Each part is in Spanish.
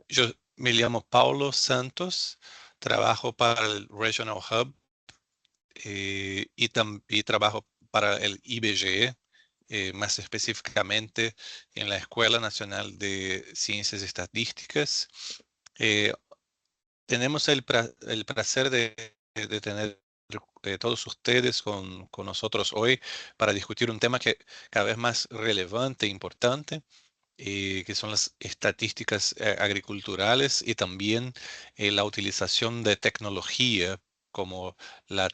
Yo me llamo Paulo Santos, trabajo para el Regional Hub y trabajo para el IBGE, más específicamente en la Escuela Nacional de Ciencias Estadísticas. Eh, Tenemos el placer de tener todos ustedes con nosotros hoy para discutir un tema que cada vez más relevante e importante, que son las estadísticas agriculturales y también la utilización de tecnología como la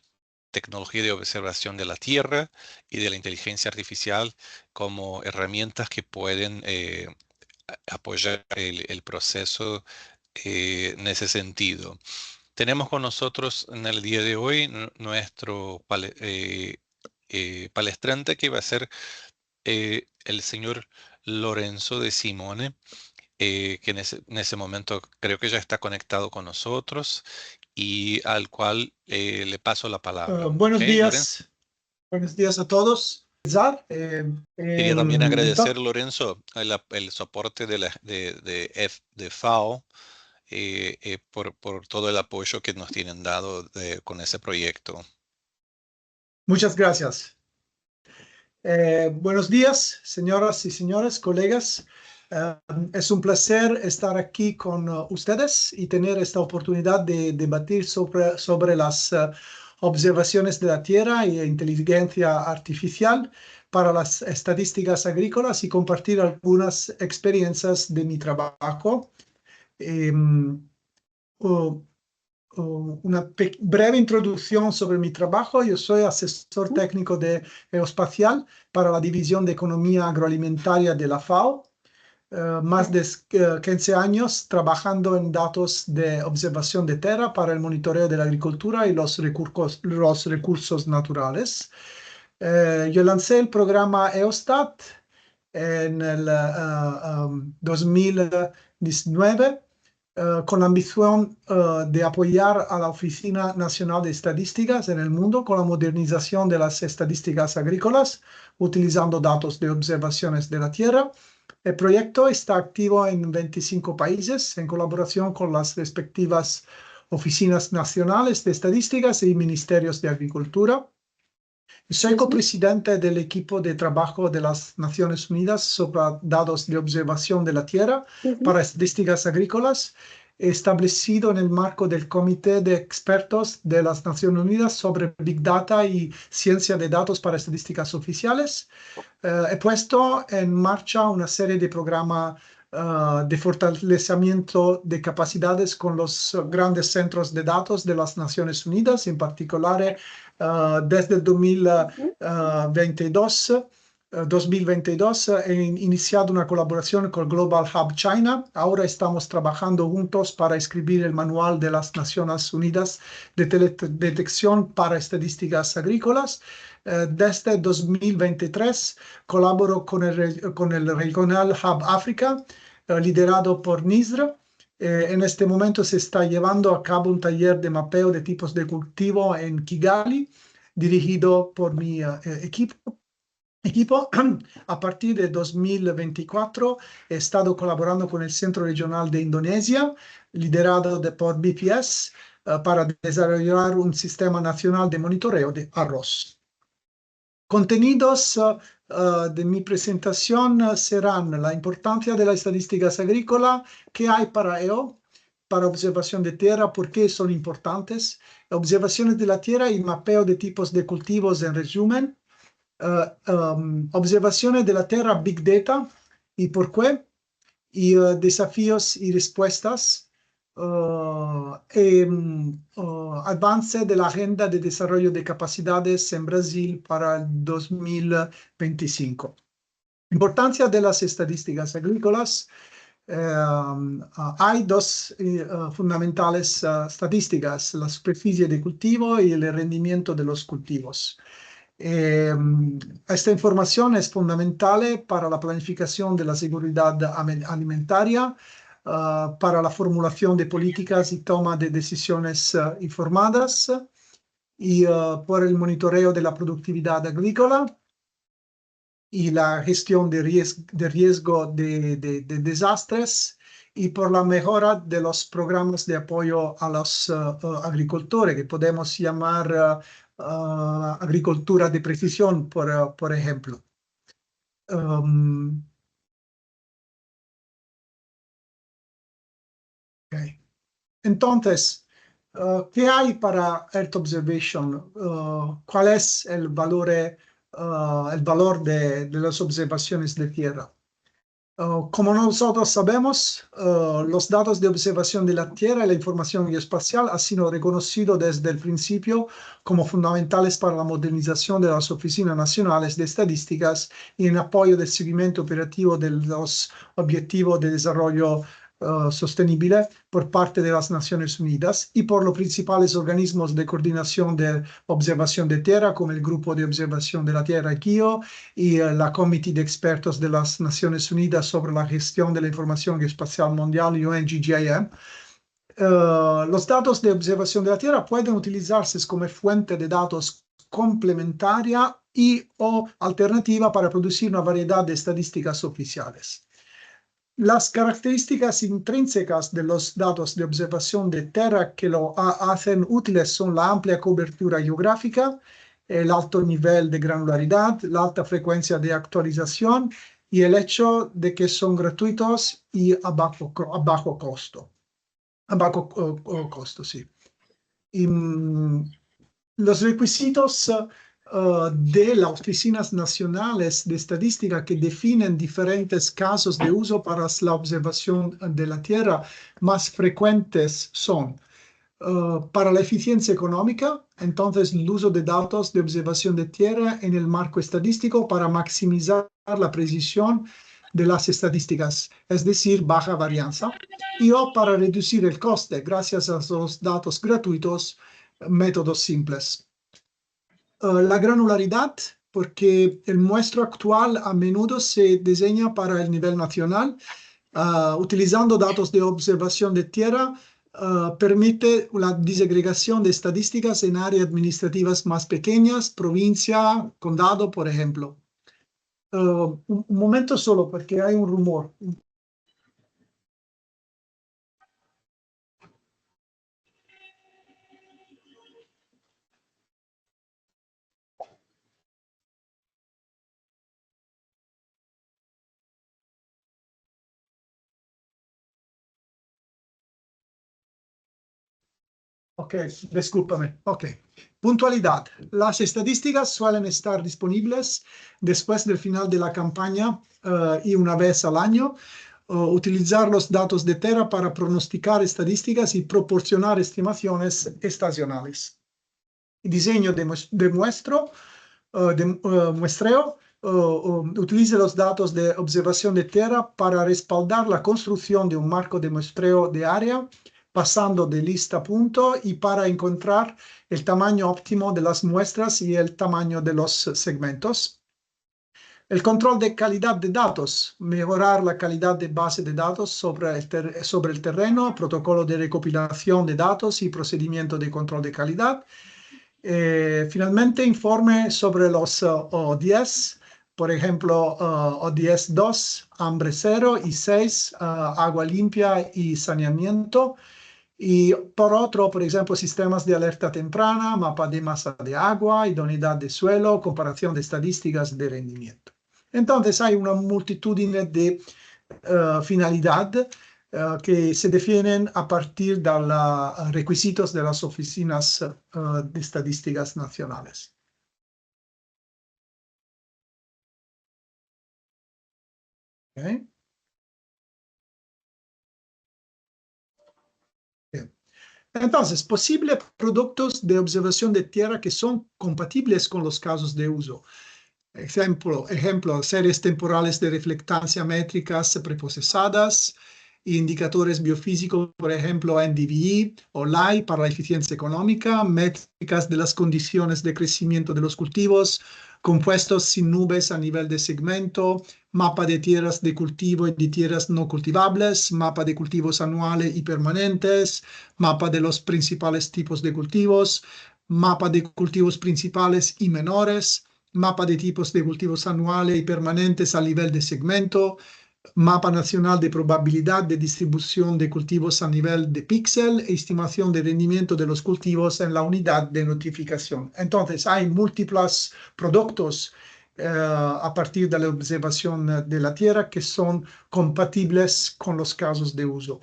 tecnología de observación de la tierra y de la inteligencia artificial como herramientas que pueden apoyar el proceso en ese sentido. Tenemos con nosotros en el día de hoy nuestro palestrante que va a ser el señor Lorenzo de Simone, que en ese momento creo que ya está conectado con nosotros y al cual le paso la palabra. ¿Ok, Lorenzo? Buenos días a todos. Quería también agradecer, Entonces, Lorenzo, el soporte de FAO por todo el apoyo que nos tienen dado con ese proyecto. muchas gracias. Buenos días, señoras y señores, colegas. Es un placer estar aquí con ustedes y tener esta oportunidad de debatir sobre las observaciones de la Tierra e inteligencia artificial para las estadísticas agrícolas y compartir algunas experiencias de mi trabajo. Uh, una breve introducción sobre mi trabajo. Yo soy asesor técnico de Geoespacial para la División de Economía Agroalimentaria de la FAO. Más de 15 años trabajando en datos de observación de tierra para el monitoreo de la agricultura y los recursos naturales. Yo lancé el programa EOSTAT en el 2019 con la ambición de apoyar a la Oficina Nacional de Estadísticas en el mundo con la modernización de las estadísticas agrícolas, utilizando datos de observaciones de la tierra. El proyecto está activo en 25 países en colaboración con las respectivas oficinas nacionales de estadísticas y ministerios de agricultura. Soy copresidente del equipo de trabajo de las Naciones Unidas sobre datos de observación de la tierra para estadísticas agrícolas, establecido en el marco del Comité de Expertos de las Naciones Unidas sobre Big Data y Ciencia de Datos para Estadísticas Oficiales. He puesto en marcha una serie de programas de fortalecimiento de capacidades con los grandes centros de datos de las Naciones Unidas, en particular desde el 2022 he iniciado una colaboración con Global Hub China. Ahora estamos trabajando juntos para escribir el manual de las Naciones Unidas de detección para estadísticas agrícolas. Desde 2023 colaboro con el Regional Hub África, liderado por NISR. En este momento se está llevando a cabo un taller de mapeo de tipos de cultivo en Kigali, dirigido por mi equipo. A partir de 2024 he estado colaborando con el Centro Regional de Indonesia, liderado por BPS, para desarrollar un sistema nacional de monitoreo de arroz. Contenidos de mi presentación serán la importancia de las estadísticas agrícolas, qué hay para ello, para observación de tierra, por qué son importantes, observaciones de la tierra y mapeo de tipos de cultivos en resumen, observaciones de la tierra Big Data y por qué, y desafíos y respuestas, avance de la Agenda de Desarrollo de Capacidades en Brasil para el 2025. Importancia de las estadísticas agrícolas. Hay dos fundamentales estadísticas, la superficie de cultivo y el rendimiento de los cultivos. Esta información es fundamental para la planificación de la seguridad alimentaria, para la formulación de políticas y toma de decisiones informadas y por el monitoreo de la productividad agrícola y la gestión de riesgo de desastres y por la mejora de los programas de apoyo a los agricultores, que podemos llamar agricultura de precisión, por ejemplo. Okay. Entonces, ¿qué hay para Earth Observation? ¿Cuál es el valor de las observaciones de tierra? Como nosotros sabemos, los datos de observación de la Tierra y la información geoespacial han sido reconocidos desde el principio como fundamentales para la modernización de las oficinas nacionales de estadísticas y en apoyo del seguimiento operativo de los objetivos de desarrollo sostenible por parte de las Naciones Unidas y por los principales organismos de coordinación de observación de tierra, como el Grupo de Observación de la Tierra, GEO, y la Comité de Expertos de las Naciones Unidas sobre la Gestión de la Información Geoespacial Mundial, UNGGIM. Los datos de observación de la Tierra pueden utilizarse como fuente de datos complementaria y o alternativa para producir una variedad de estadísticas oficiales. Las características intrínsecas de los datos de observación de tierra que lo hacen útiles son la amplia cobertura geográfica, el alto nivel de granularidad, la alta frecuencia de actualización y el hecho de que son gratuitos y a bajo costo. A bajo costo, sí. Y, los requisitos de las oficinas nacionales de estadística que definen diferentes casos de uso para la observación de la Tierra más frecuentes son para la eficiencia económica, entonces el uso de datos de observación de tierra en el marco estadístico para maximizar la precisión de las estadísticas, es decir, baja varianza, y o para reducir el coste gracias a los datos gratuitos, métodos simples. La granularidad, porque el muestro actual a menudo se diseña para el nivel nacional, utilizando datos de observación de tierra, permite la disagregación de estadísticas en áreas administrativas más pequeñas, provincia, condado, por ejemplo. Un momento solo, porque hay un rumor. Ok, discúlpame. Ok. Puntualidad. Las estadísticas suelen estar disponibles después del final de la campaña y una vez al año. Utilizar los datos de Terra para pronosticar estadísticas y proporcionar estimaciones estacionales. Diseño de muestreo. Utilice los datos de observación de tierra para respaldar la construcción de un marco de muestreo de área, pasando de lista a punto y para encontrar el tamaño óptimo de las muestras y el tamaño de los segmentos. El control de calidad de datos, mejorar la calidad de base de datos sobre el terreno, protocolo de recopilación de datos y procedimiento de control de calidad. Finalmente, informe sobre los ODS, por ejemplo, ODS 2, hambre cero, y 6, agua limpia y saneamiento. Y por otro, por ejemplo, sistemas de alerta temprana, mapa de masa de agua, idoneidad de suelo, comparación de estadísticas de rendimiento. Entonces hay una multitud de finalidad que se definen a partir de los requisitos de las oficinas de estadísticas nacionales. Okay. Bien. Entonces, posibles productos de observación de tierra que son compatibles con los casos de uso. Ejemplo, series temporales de reflectancia métricas preprocesadas, indicadores biofísicos, por ejemplo, NDVI o LAI para la eficiencia económica, métricas de las condiciones de crecimiento de los cultivos, compuestos sin nubes a nivel de segmento, mapa de tierras de cultivo y de tierras no cultivables, mapa de cultivos anuales y permanentes, mapa de los principales tipos de cultivos, mapa de cultivos principales y menores, mapa de tipos de cultivos anuales y permanentes a nivel de segmento, mapa nacional de probabilidad de distribución de cultivos a nivel de píxel e estimación de rendimiento de los cultivos en la unidad de notificación. Entonces, hay múltiples productos a partir de la observación de la Tierra que son compatibles con los casos de uso.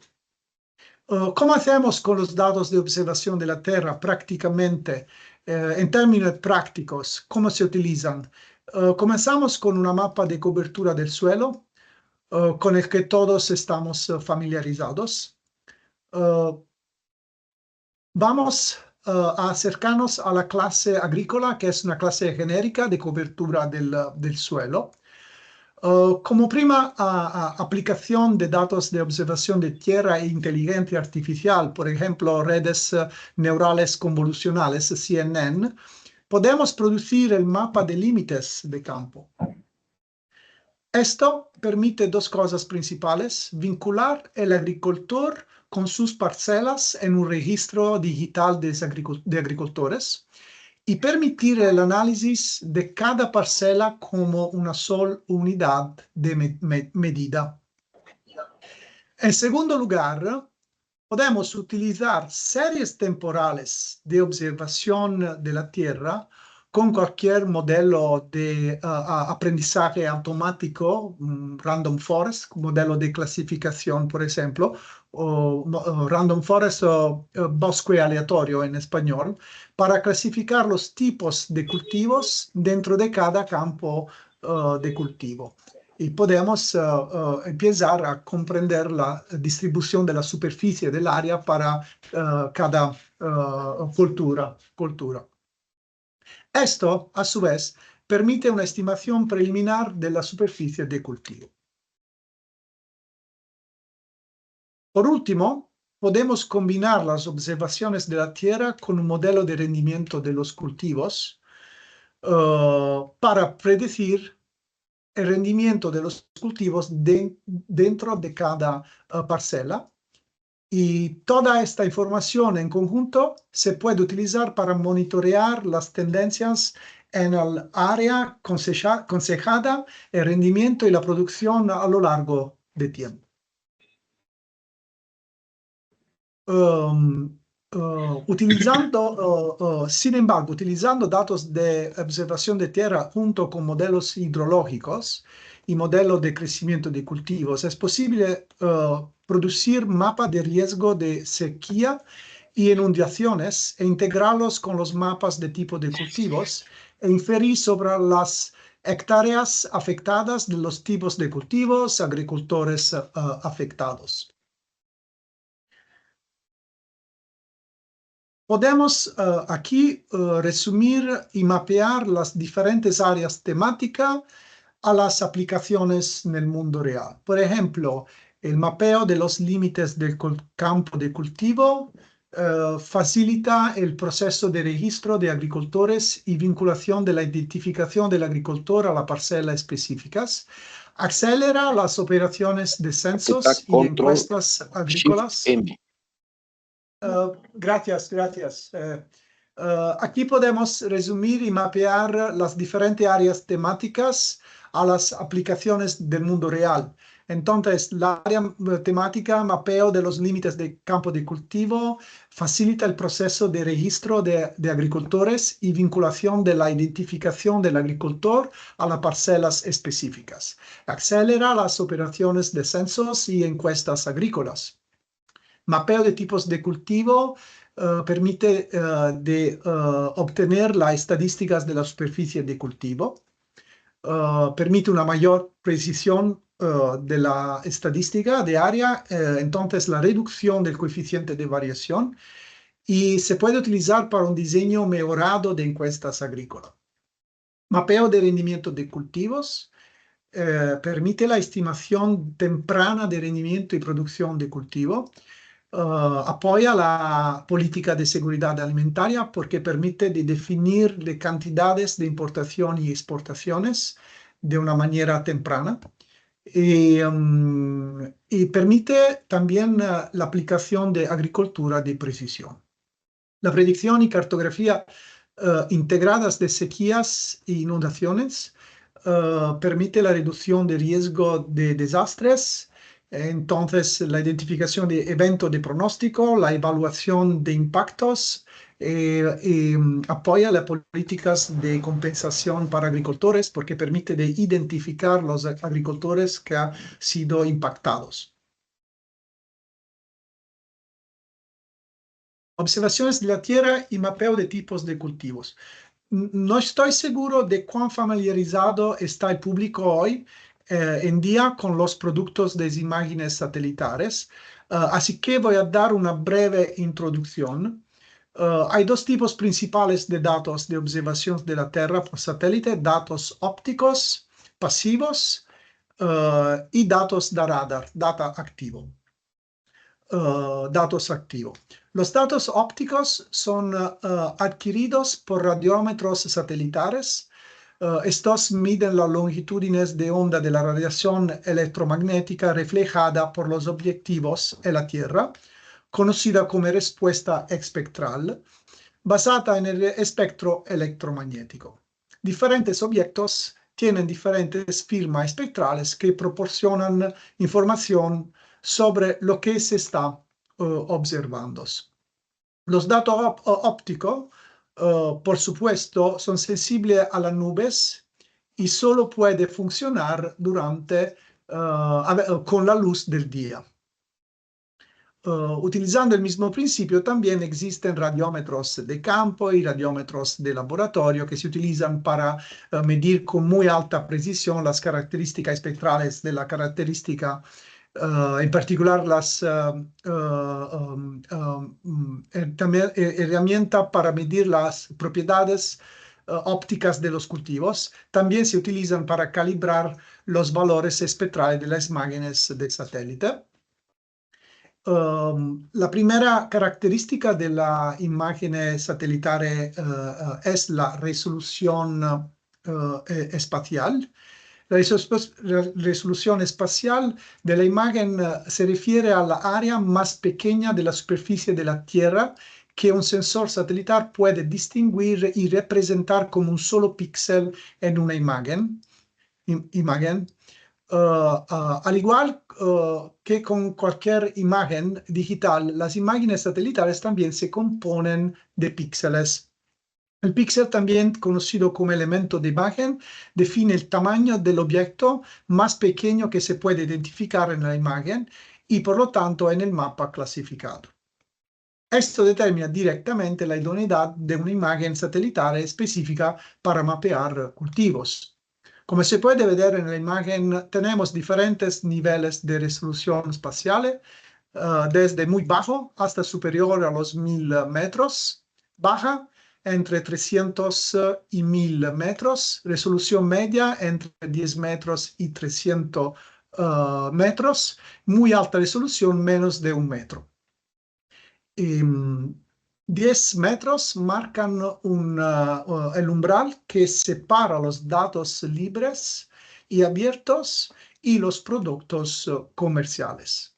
¿Cómo hacemos con los datos de observación de la Tierra prácticamente? En términos prácticos, ¿cómo se utilizan? Comenzamos con una mapa de cobertura del suelo, con el que todos estamos familiarizados. Vamos a acercarnos a la clase agrícola, que es una clase genérica de cobertura del suelo. Como prima aplicación de datos de observación de tierra e inteligencia artificial, por ejemplo, redes neurales convolucionales, CNN, podemos producir el mapa de límites de campo. Esto permite dos cosas principales: vincular el agricultor con sus parcelas en un registro digital de agricultores y permitir el análisis de cada parcela como una sola unidad de medida. En segundo lugar, podemos utilizar series temporales de observación de la Tierra con cualquier modelo de aprendizaje automático, Random Forest, modelo de clasificación, por ejemplo, o Random Forest o bosque aleatorio en español, para clasificar los tipos de cultivos dentro de cada campo de cultivo. Y podemos empezar a comprender la distribución de la superficie del área para cada cultura. Esto, a su vez, permite una estimación preliminar de la superficie de cultivo. Por último, podemos combinar las observaciones de la Tierra con un modelo de rendimiento de los cultivos para predecir el rendimiento de los cultivos dentro de cada parcela. Y toda esta información en conjunto se puede utilizar para monitorear las tendencias en el área cosechada, el rendimiento y la producción a lo largo del tiempo. Sin embargo, utilizando datos de observación de tierra junto con modelos hidrológicos y modelos de crecimiento de cultivos, es posible producir mapas de riesgo de sequía y inundaciones e integrarlos con los mapas de tipo de cultivos e inferir sobre las hectáreas afectadas de los tipos de cultivos, agricultores afectados. Podemos aquí resumir y mapear las diferentes áreas temáticas a las aplicaciones en el mundo real. Por ejemplo, el mapeo de los límites del campo de cultivo facilita el proceso de registro de agricultores y vinculación de la identificación del agricultor a la parcela específicas. Acelera las operaciones de censos y encuestas agrícolas. Gracias. Aquí podemos resumir y mapear las diferentes áreas temáticas a las aplicaciones del mundo real. Entonces, la área temática, mapeo de los límites de campo de cultivo, facilita el proceso de registro de agricultores y vinculación de la identificación del agricultor a las parcelas específicas. Acelera las operaciones de censos y encuestas agrícolas. Mapeo de tipos de cultivo permite obtener las estadísticas de la superficie de cultivo. Permite una mayor precisión de la estadística de área, entonces la reducción del coeficiente de variación, y se puede utilizar para un diseño mejorado de encuestas agrícolas. Mapeo de rendimiento de cultivos permite la estimación temprana de rendimiento y producción de cultivo. Apoya la política de seguridad alimentaria porque permite definir las cantidades de importación y exportaciones de una manera temprana. Y permite también la aplicación de agricultura de precisión. La predicción y cartografía integradas de sequías e inundaciones permite la reducción de riesgo de desastres. Entonces, la identificación de eventos de pronóstico, la evaluación de impactos, apoya las políticas de compensación para agricultores porque permite de identificar los agricultores que han sido impactados. Observaciones de la tierra y mapeo de tipos de cultivos. No estoy seguro de cuán familiarizado está el público hoy en día con los productos de imágenes satelitares, así que voy a dar una breve introducción. Hay dos tipos principales de datos de observación de la Tierra por satélite: datos ópticos pasivos y datos de radar, data activo. Datos activos. Los datos ópticos son adquiridos por radiómetros satelitares. Estos miden las longitudines de onda de la radiación electromagnética reflejada por los objetivos en la Tierra, conocida como respuesta espectral, basada en el espectro electromagnético. Diferentes objetos tienen diferentes firmas espectrales que proporcionan información sobre lo que se está observando. Los datos ópticos, por supuesto, son sensibles a las nubes y solo pueden funcionar con la luz del día. Utilizando el mismo principio, también existen radiómetros de campo y radiómetros de laboratorio que se utilizan para medir con muy alta precisión las características espectrales de la característica, en particular las también herramienta para medir las propiedades ópticas de los cultivos. También se utilizan para calibrar los valores espectrales de las imágenes de satélite. La primera característica de la imagen satelital es la resolución espacial. La resolución espacial de la imagen se refiere a la área más pequeña de la superficie de la Tierra que un sensor satelital puede distinguir y representar como un solo píxel en una imagen. Al igual que con cualquier imagen digital, las imágenes satelitales también se componen de píxeles. El píxel, también conocido como elemento de imagen, define el tamaño del objeto más pequeño que se puede identificar en la imagen y por lo tanto en el mapa clasificado. Esto determina directamente la idoneidad de una imagen satelital específica para mapear cultivos. Como se puede ver en la imagen, tenemos diferentes niveles de resolución espacial, desde muy bajo hasta superior a los 1000 metros, baja entre 300 y 1000 metros, resolución media entre 10 metros y 300 metros, muy alta resolución menos de 1 metro. 10 metros marcan el umbral que separa los datos libres y abiertos y los productos comerciales.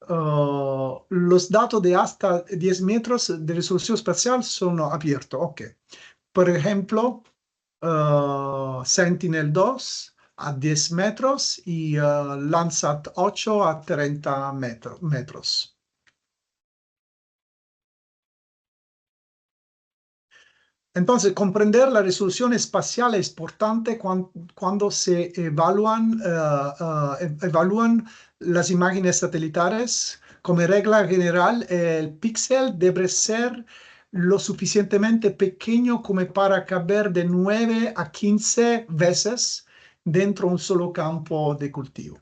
Los datos de hasta 10 metros de resolución espacial son abiertos. Okay. Por ejemplo, Sentinel-2 a 10 metros y Landsat 8 a 30 metros. Entonces, comprender la resolución espacial es importante cuando se evalúan las imágenes satelitales. Como regla general, el píxel debe ser lo suficientemente pequeño como para caber de 9 a 15 veces dentro de un solo campo de cultivo.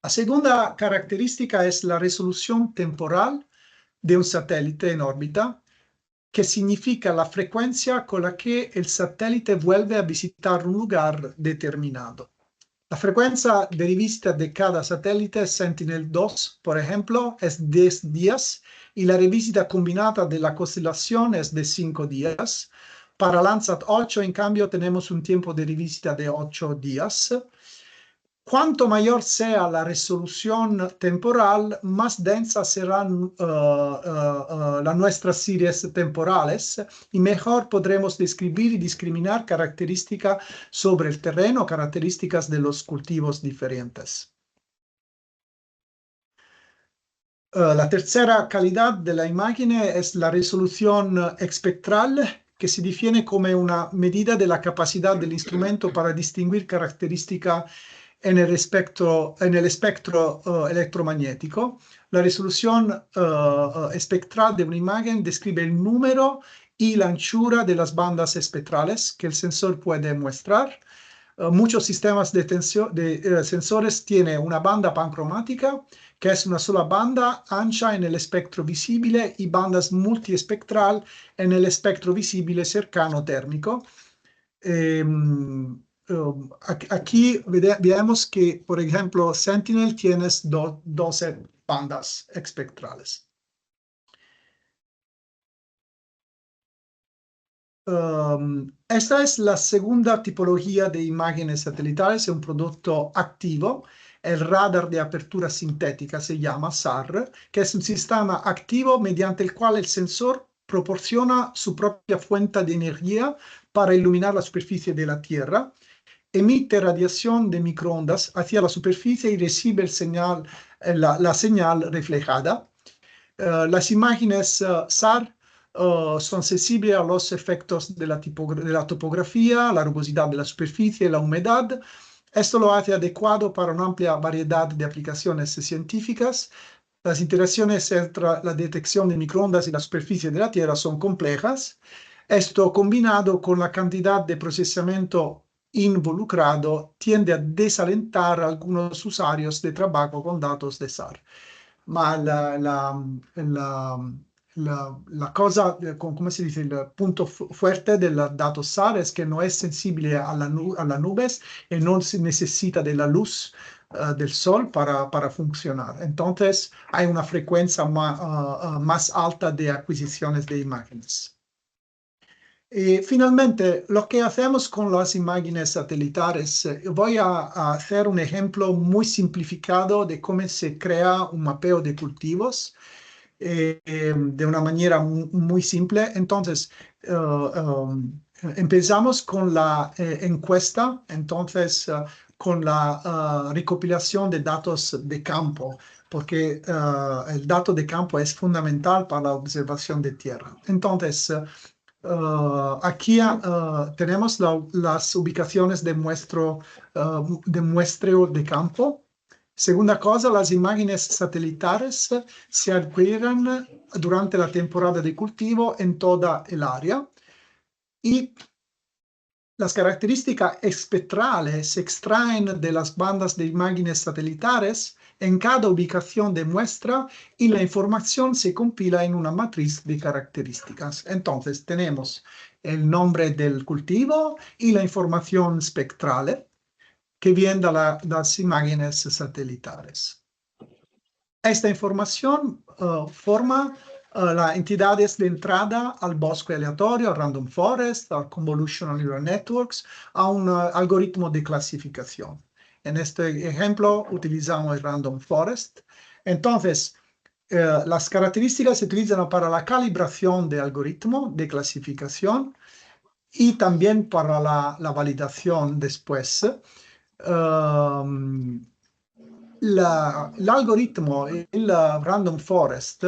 La segunda característica es la resolución temporal de un satélite en órbita, que significa la frecuencia con la que el satélite vuelve a visitar un lugar determinado. La frecuencia de revisita de cada satélite, Sentinel-2, por ejemplo, es 10 días y la revisita combinada de la constelación es de 5 días. Para Landsat 8, en cambio, tenemos un tiempo de revisita de 8 días. Cuanto mayor sea la resolución temporal, más densa serán las nuestras series temporales y mejor podremos describir y discriminar características sobre el terreno, características de los cultivos diferentes. La tercera calidad de la imagen es la resolución espectral, que se define como una medida de la capacidad del instrumento para distinguir características en el espectro electromagnético. La resolución espectral de una imagen describe el número y la anchura de las bandas espectrales que el sensor puede mostrar. Muchos sistemas de sensores tienen una banda pancromática, que es una sola banda ancha en el espectro visible, y bandas multiespectral en el espectro visible cercano térmico. Aquí vemos que, por ejemplo, Sentinel tiene 12 bandas espectrales. Esta es la segunda tipología de imágenes satelitales, es un producto activo, el radar de apertura sintética se llama SAR, que es un sistema activo mediante el cual el sensor proporciona su propia fuente de energía para iluminar la superficie de la Tierra, emite radiación de microondas hacia la superficie y recibe la señal reflejada. Las imágenes SAR son sensibles a los efectos de la topografía, la rugosidad de la superficie, la humedad. Esto lo hace adecuado para una amplia variedad de aplicaciones científicas. Las interacciones entre la detección de microondas y la superficie de la Tierra son complejas. Esto, combinado con la cantidad de procesamiento involucrado, tiende a desalentar a algunos usuarios de trabajo con datos de SAR. Ma la cosa, come si dice, il punto fuerte del dato SAR es que no es sensible a las nubes y no se necesita de la luz del sol para funcionar. Entonces, hay una frecuencia más alta de adquisiciones de imágenes. Y finalmente, lo que hacemos con las imágenes satelitales, voy a hacer un ejemplo muy simplificado de cómo se crea un mapeo de cultivos de una manera muy simple. Entonces, empezamos con la encuesta, entonces con la recopilación de datos de campo, porque el dato de campo es fundamental para la observación de tierra. Entonces, aquí tenemos las ubicaciones de muestreo de campo. Segunda cosa, las imágenes satelitales se adquieren durante la temporada de cultivo en toda el área y las características espectrales se extraen de las bandas de imágenes satelitales en cada ubicación de muestra y la información se compila en una matriz de características. Entonces tenemos el nombre del cultivo y la información espectral que viene de las imágenes satelitales. Esta información forma las entidades de entrada al bosque aleatorio, al random forest, al convolutional neural networks, a un algoritmo de clasificación. En este ejemplo utilizamos el random forest. Entonces, las características se utilizan para la calibración del algoritmo de clasificación y también para la validación después. L'algoritmo, il random forest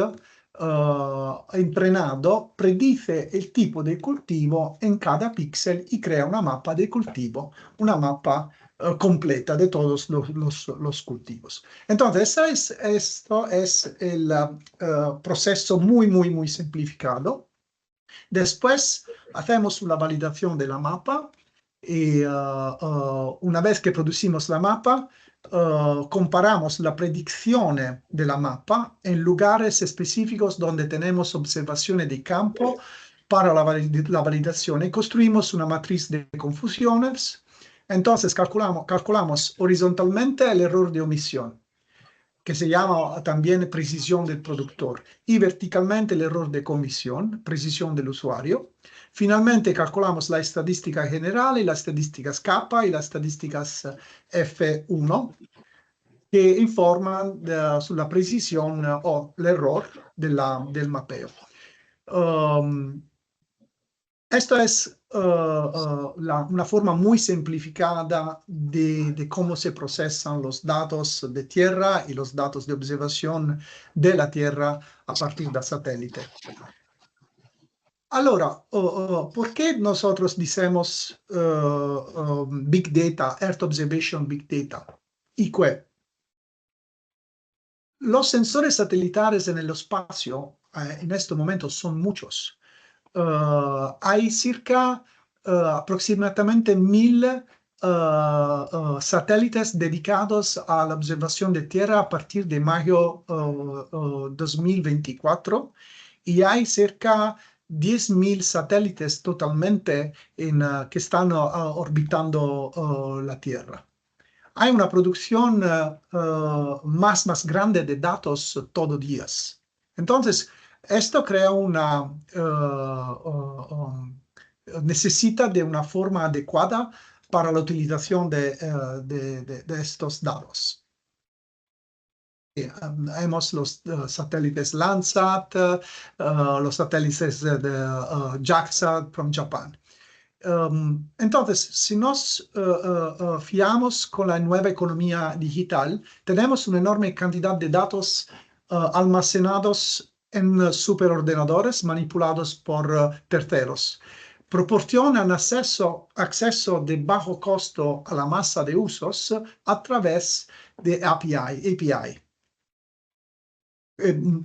entrenato predice il tipo del cultivo en cada píxel y crea una mapa de cultivo, una mapa completa de todos los cultivos. Entonces, esto es el proceso muy simplificado. Después hacemos una validación de la mapa y una vez que producimos la mapa, comparamos la predicción de la mapa en lugares específicos donde tenemos observaciones de campo para la validación y construimos una matriz de confusiones. Entonces calculamos horizontalmente el error de omisión. que se llama también precisión del productor, y verticalmente el error de comisión, precisión del usuario. Finalmente calculamos la estadística general, las estadísticas K y las estadísticas F1, que informan sulla precisión o l'error del mapeo. Esto es una forma muy simplificada de cómo se procesan los datos de tierra y los datos de observación de la Tierra a partir del satélite. Allora, ¿por qué nosotros decimos Big Data, Earth Observation Big Data? ¿Y qué? Los sensores satelitales en el espacio en este momento son muchos. Hay circa aproximadamente 1000 satélites dedicados a la observación de Tierra a partir de mayo 2024 y hay cerca 10.000 satélites totalmente que están orbitando la Tierra. Hay una producción más grande de datos todos los días. Entonces, esto crea una necesita de una forma adecuada para la utilización de estos datos. Hemos los satélites Landsat, los satélites de JAXA from Japan. Entonces, si nos fiamos con la nueva economía digital, tenemos una enorme cantidad de datos almacenados en superordenadores manipulados por terceros. Proporcionan acceso de bajo costo a la masa de usos a través de API.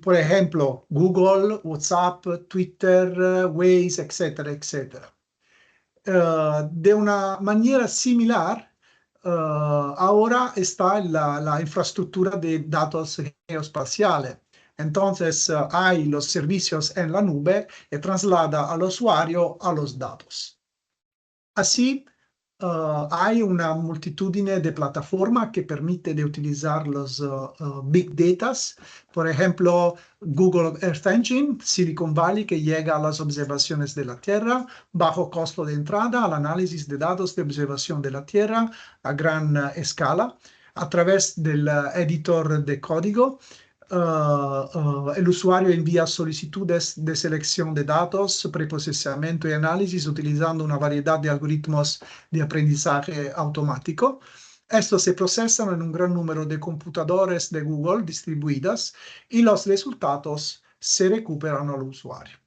Por ejemplo, Google, WhatsApp, Twitter, Waze, etcétera, etcétera. De una manera similar, ahora está la infraestructura de datos geoespaciales. Entonces, hay los servicios en la nube y traslada al usuario a los datos. Así, hay una multitudine de plataformas que permite de utilizar los Big Data. Por ejemplo, Google Earth Engine, Silicon Valley, que llega a las observaciones de la Tierra, bajo costo de entrada al análisis de datos de observación de la Tierra a gran escala, a través del editor de código. El usuario envía solicitudes de selección de datos, preprocesamiento y análisis utilizando una variedad de algoritmos de aprendizaje automático. Estos se procesan en un gran número de computadores de Google distribuidas y los resultados se recuperan al usuario.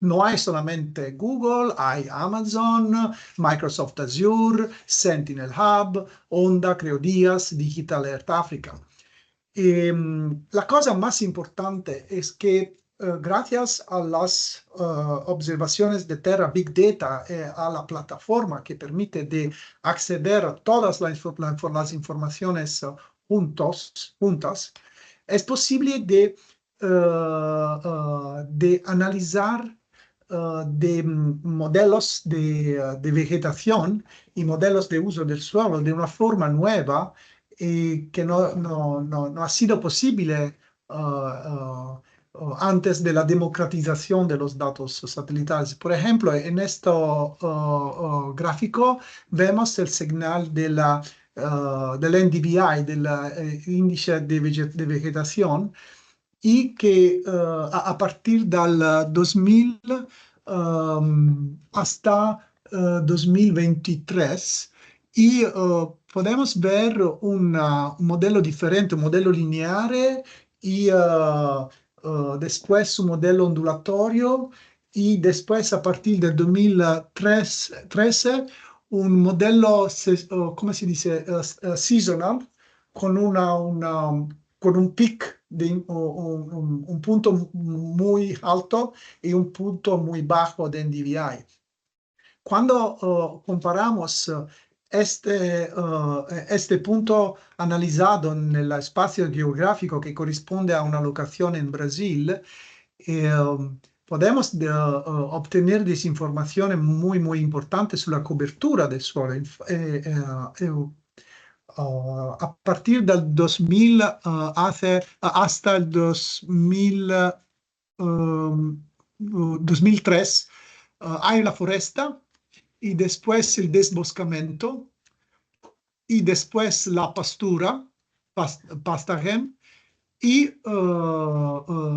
No hay solamente Google, hay Amazon, Microsoft Azure, Sentinel Hub, Onda, Creodías, Digital Earth Africa. La cosa más importante es que gracias a las observaciones de Terra Big Data, a la plataforma que permite de acceder a todas las informaciones juntas, es posible de analizar de modelos de vegetación y modelos de uso del suelo de una forma nueva que no ha sido posible antes de la democratización de los datos satelitales. Por ejemplo, en este gráfico vemos el señal del NDVI, del índice de vegetación, y que a partir del 2000 hasta 2023 y podemos ver un modelo diferente, un modelo lineare y después un modelo ondulatorio y después a partir del 2013 un modelo, ¿cómo se dice? Seasonal, con un pic, un punto muy alto y un punto muy bajo de NDVI. Cuando comparamos este punto analizado en el espacio geográfico que corresponde a una locación en Brasil, podemos obtener desinformaciones muy importantes sobre la cobertura del suelo. a partir del 2000 hasta el 2003 hay la foresta y después el desboscamiento y después la pastura, pastaje, y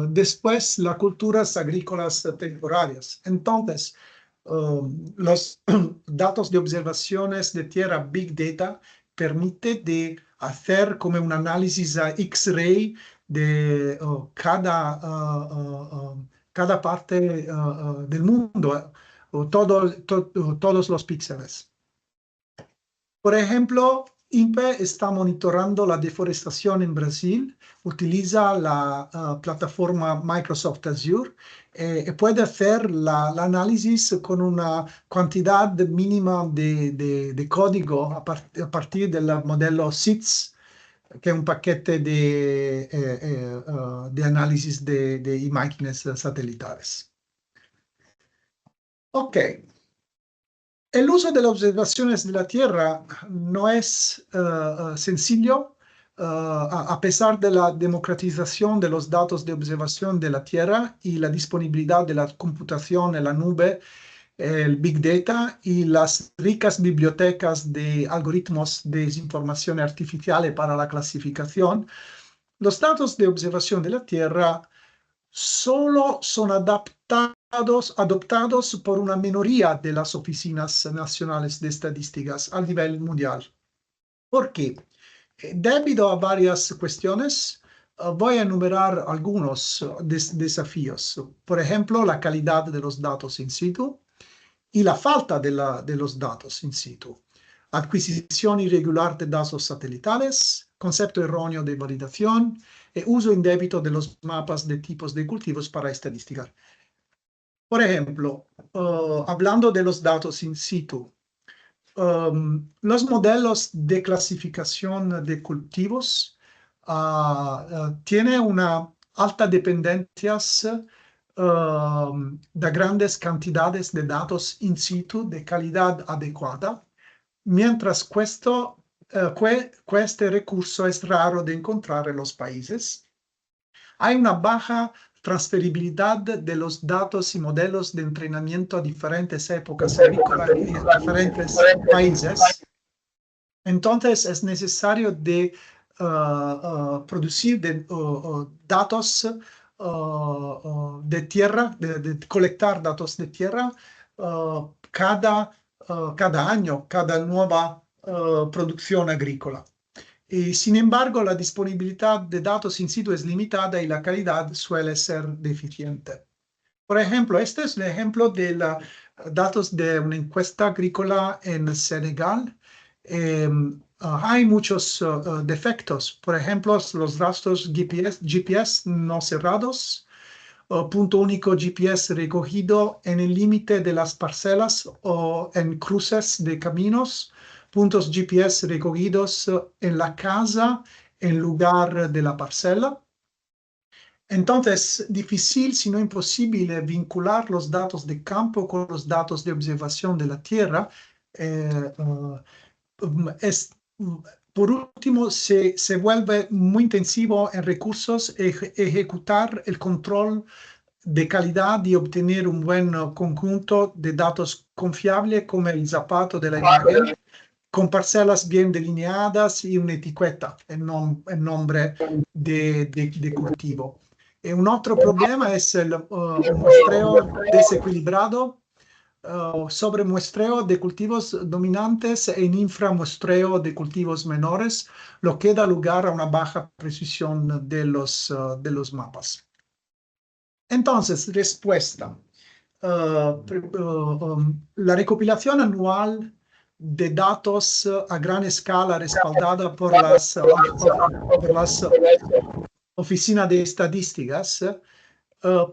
después las culturas agrícolas temporarias. Entonces, los datos de observaciones de tierra Big Data permite de hacer como un análisis a X-ray de cada parte del mundo, todos los píxeles. Por ejemplo, INPE está monitorando la deforestación en Brasil, utiliza la plataforma Microsoft Azure y puede hacer el análisis con una cantidad mínima de código a partir del modelo SITS, que es un paquete de análisis de imágenes satelitales. Ok. El uso de las observaciones de la Tierra no es sencillo, a pesar de la democratización de los datos de observación de la Tierra y la disponibilidad de la computación en la nube, el Big Data y las ricas bibliotecas de algoritmos de información artificial para la clasificación. Los datos de observación de la Tierra solo son adoptados por una minoría de las oficinas nacionales de estadísticas a nivel mundial. ¿Por qué? Debido a varias cuestiones, voy a enumerar algunos desafíos. Por ejemplo, la calidad de los datos in situ y la falta de los datos in situ. Adquisición irregular de datos satelitales, concepto erróneo de validación e uso indebito de los mapas de tipos de cultivos para estadística. Por ejemplo, hablando de los datos in situ, los modelos de clasificación de cultivos tienen una alta dependencia de grandes cantidades de datos in situ de calidad adecuada, mientras este recurso es raro de encontrar en los países. Hay una baja transferibilidad de los datos y modelos de entrenamiento a diferentes épocas agrícolas y a diferentes países. Entonces es necesario producir datos de tierra, de colectar datos de tierra cada año, cada nueva producción agrícola. Y sin embargo, la disponibilidad de datos in situ es limitada y la calidad suele ser deficiente. Por ejemplo, este es el ejemplo de los datos de una encuesta agrícola en Senegal. Hay muchos defectos. Por ejemplo, los rastros GPS no cerrados, punto único GPS recogido en el límite de las parcelas o en cruces de caminos, puntos GPS recogidos en la casa en lugar de la parcela. Entonces, difícil, si no imposible, vincular los datos de campo con los datos de observación de la Tierra. Por último, se vuelve muy intensivo en recursos ejecutar el control de calidad y obtener un buen conjunto de datos confiable como el zapato de la imagen, con parcelas bien delineadas y una etiqueta en nombre de cultivo. Un otro problema es el muestreo desequilibrado, sobre muestreo de cultivos dominantes en inframuestreo de cultivos menores, lo que da lugar a una baja precisión de los mapas. Entonces, respuesta. La recopilación anual de datos a gran escala respaldada por las oficinas de estadísticas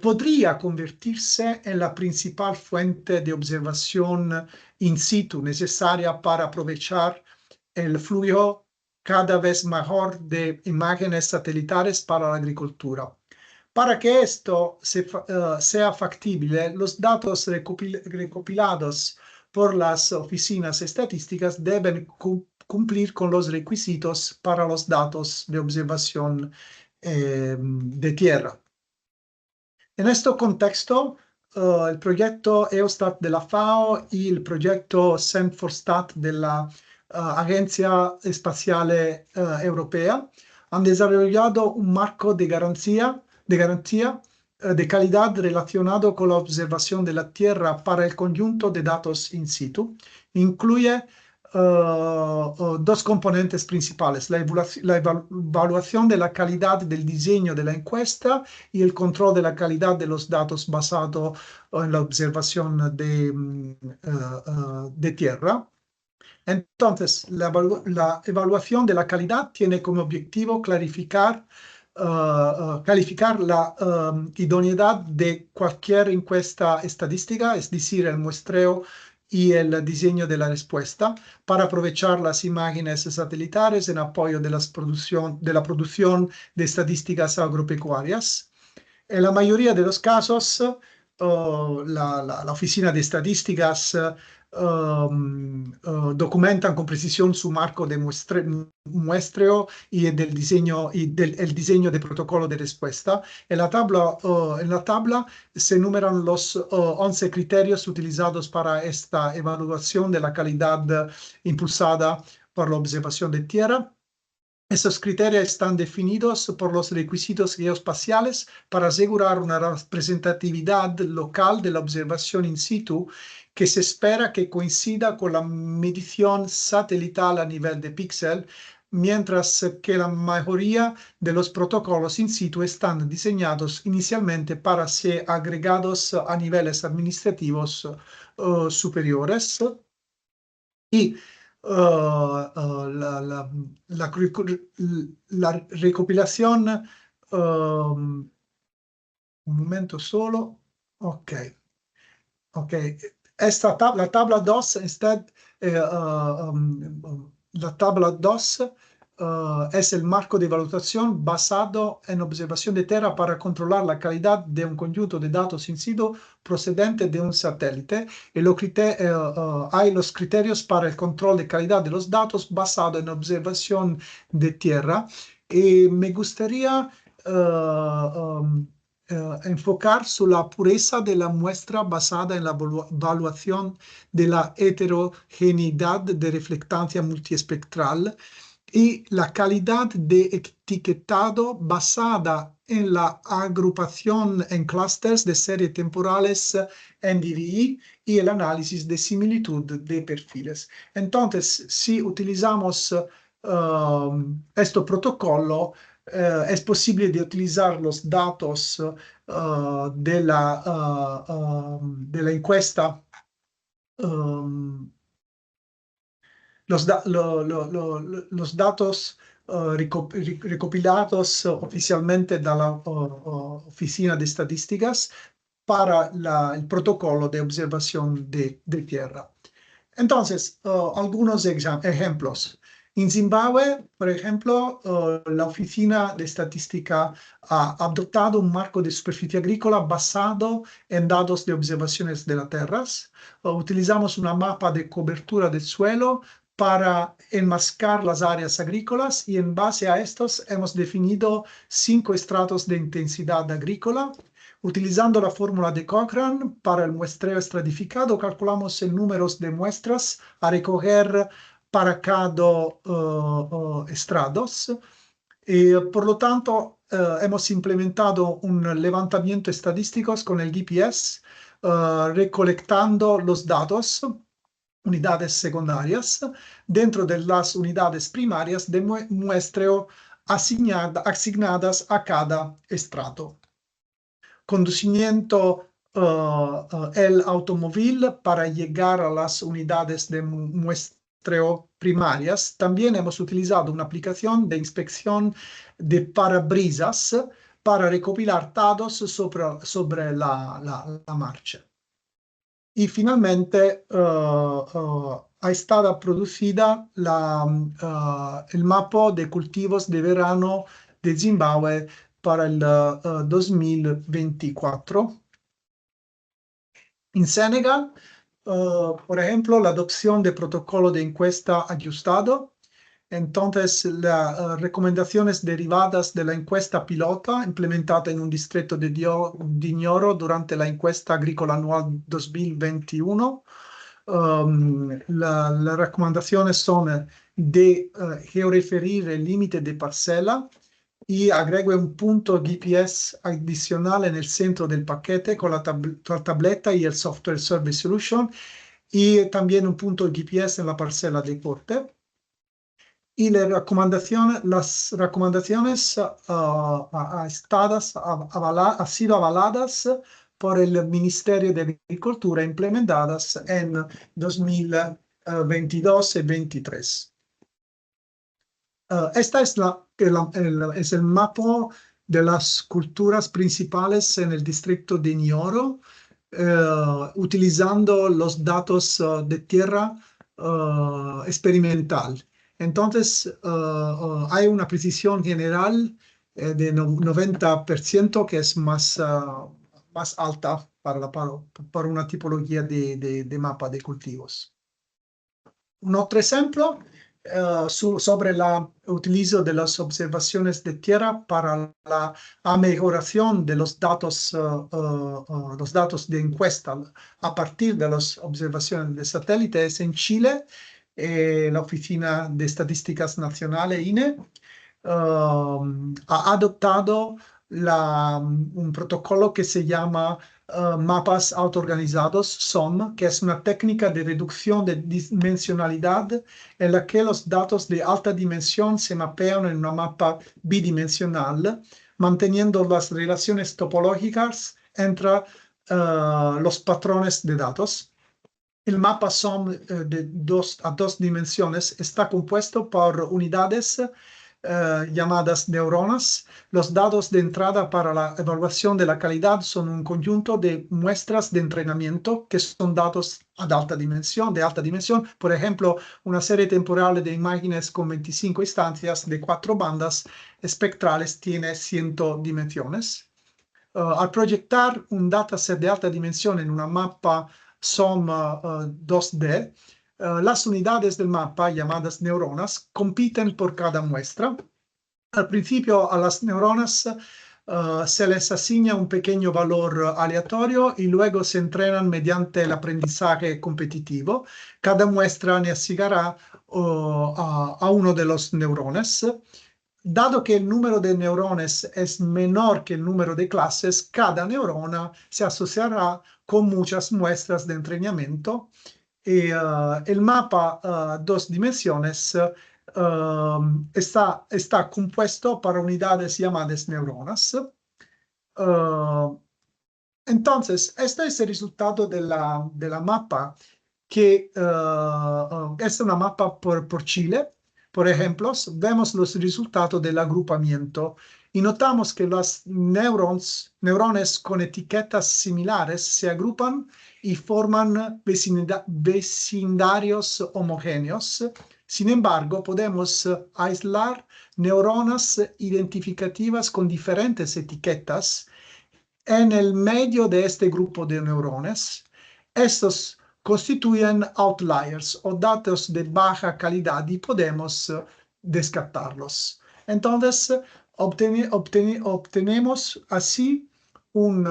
podría convertirse en la principal fuente de observación in situ necesaria para aprovechar el flujo cada vez mejor de imágenes satelitales para la agricultura. Para que esto sea factible, los datos recopilados por las oficinas estadísticas deben cumplir con los requisitos para los datos de observación de tierra. En este contexto, el proyecto EUSTAT de la FAO y el proyecto SEM4STAT de la Agencia Espacial Europea han desarrollado un marco de garantía de calidad relacionado con la observación de la Tierra para el conjunto de datos in situ. Incluye dos componentes principales: la evaluación de la calidad del diseño de la encuesta y el control de la calidad de los datos basado en la observación de tierra. Entonces, la evaluación de la calidad tiene como objetivo calificar la idoneidad de cualquier encuesta estadística, es decir, el muestreo y el diseño de la respuesta, para aprovechar las imágenes satelitales en apoyo de la producción de estadísticas agropecuarias. En la mayoría de los casos, la Oficina de Estadísticas documentan con precisión su marco de muestreo y el diseño de protocolo de respuesta. En la tabla se enumeran los 11 criterios utilizados para esta evaluación de la calidad impulsada por la observación de tierra. Esos criterios están definidos por los requisitos geoespaciales para asegurar una representatividad local de la observación in situ que se espera que coincida con la medición satelital a nivel de píxel, mientras que la mayoría de los protocolos in situ están diseñados inicialmente para ser agregados a niveles administrativos superiores. Y la recopilación, un momento solo, ok, la tabla 2, la tabla 2 es el marco de evaluación basado en observación de tierra para controlar la calidad de un conjunto de datos in situ procedente de un satélite. Y hay los criterios para el control de calidad de los datos basado en observación de tierra. Y me gustaría enfocar sobre la pureza de la muestra basada en la evaluación de la heterogeneidad de reflectancia multiespectral y la calidad de etiquetado basada en la agrupación en clústeres de series temporales NDVI y el análisis de similitud de perfiles. Entonces, si utilizamos este protocolo, es posible de utilizar los datos de la encuesta, los datos recopilados oficialmente de la Oficina de Estadísticas para el protocolo de observación de tierra. Entonces, algunos ejemplos. En Zimbabue, por ejemplo, la Oficina de Estadística ha adoptado un marco de superficie agrícola basado en datos de observaciones de las tierras. Utilizamos una mapa de cobertura del suelo para enmascarar las áreas agrícolas y en base a estos hemos definido 5 estratos de intensidad agrícola. Utilizando la fórmula de Cochrane para el muestreo estratificado, calculamos el número de muestras a recoger para cada estrados. Por lo tanto, hemos implementado un levantamiento estadístico con el GPS, recolectando los datos, unidades secundarias, dentro de las unidades primarias de muestreo asignadas a cada estrato. Conducimiento el automóvil para llegar a las unidades de muestreo primarias. También hemos utilizado una aplicación de inspección de parabrisas para recopilar datos sobre la marcha. Y finalmente ha estado producida el mapa de cultivos de verano de Zimbabue para el 2024. En Senegal, por ejemplo, la adopción de protocolo de encuesta ajustado Entonces, las recomendaciones derivadas de la encuesta pilota implementada en un distrito de Ñoro durante la encuesta agrícola anual 2021. Las recomendaciones son de georreferir el límite de parcela y agregue un punto GPS adicional en el centro del paquete con la tableta y el Software Service Solution, y también un punto GPS en la parcela de corte. Y las recomendaciones han sido avaladas por el Ministerio de Agricultura, implementadas en 2022 y 2023. Esta es es el mapa de las culturas principales en el distrito de Ñoro, utilizando los datos de tierra experimental. Entonces, hay una precisión general de 90%, que es más alta para una tipología de mapa de cultivos. Un otro ejemplo sobre el utilizo de las observaciones de tierra para la mejoración de los datos de encuesta a partir de las observaciones de satélite es en Chile. La Oficina de Estadísticas Nacionales, INE, ha adoptado un protocolo que se llama mapas autoorganizados, SOM, que es una técnica de reducción de dimensionalidad en la que los datos de alta dimensión se mapean en una mapa bidimensional, manteniendo las relaciones topológicas entre los patrones de datos. El mapa SOM a dos dimensiones está compuesto por unidades llamadas neuronas. Los datos de entrada para la evaluación de la calidad son un conjunto de muestras de entrenamiento que son datos de alta dimensión. Por ejemplo, una serie temporal de imágenes con 25 instancias de 4 bandas espectrales tiene 100 dimensiones. Al proyectar un dataset de alta dimensión en una mapa SOM 2D, las unidades del mapa, llamadas neuronas, compiten por cada muestra. Al principio, a las neuronas se les asigna un pequeño valor aleatorio y luego se entrenan mediante el aprendizaje competitivo. Cada muestra le asignará a uno de los neurones. Dado que el número de neurones es menor que el número de clases, cada neurona se asociará con muchas muestras de entrenamiento. Y el mapa dos dimensiones está compuesto por unidades llamadas neuronas. Entonces, este es el resultado de la mapa, que es una mapa por Chile. Por ejemplo, vemos los resultados del agrupamiento y notamos que los neurones con etiquetas similares se agrupan y forman vecindarios homogéneos. Sin embargo, podemos aislar neuronas identificativas con diferentes etiquetas en el medio de este grupo de neurones. Estos constituyen outliers o datos de baja calidad y podemos descartarlos. Entonces, obtenemos así un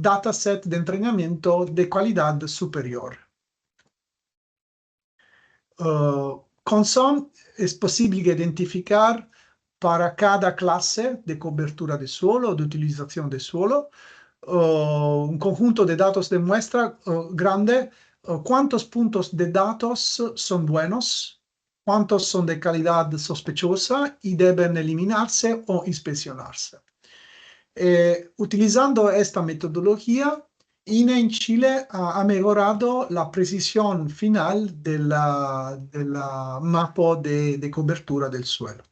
dataset de entrenamiento de calidad superior. Con SOM es posible identificar para cada clase de cobertura de suelo o de utilización de suelo un conjunto de datos de muestra grande, cuántos puntos de datos son buenos, cuántos son de calidad sospechosa y deben eliminarse o inspeccionarse. Utilizando esta metodología, INE en Chile ha mejorado la precisión final de la mapa de cobertura del suelo.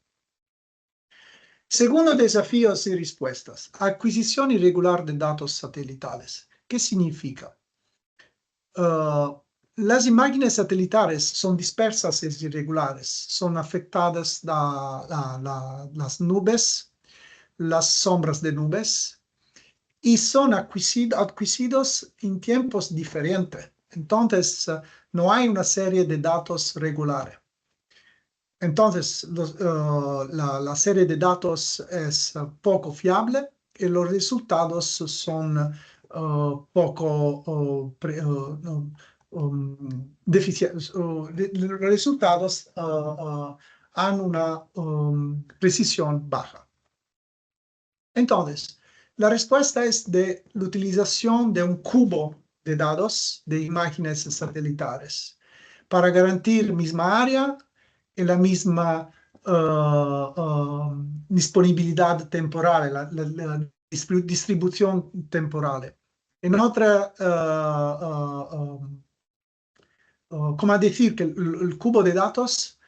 Segundo, desafíos y respuestas. Adquisición irregular de datos satelitales. ¿Qué significa? Las imágenes satelitales son dispersas e irregulares, son afectadas por las nubes, las sombras de nubes, y son adquiridos en tiempos diferentes. Entonces, no hay una serie de datos regulares. Entonces, la serie de datos es poco fiable y los resultados son poco los resultados han una precisión baja. Entonces, la respuesta es de la utilización de un cubo de datos de imágenes satelitales para garantir misma área y la misma disponibilidad temporal, la distribución temporal. En otra, como decir que el cubo de datos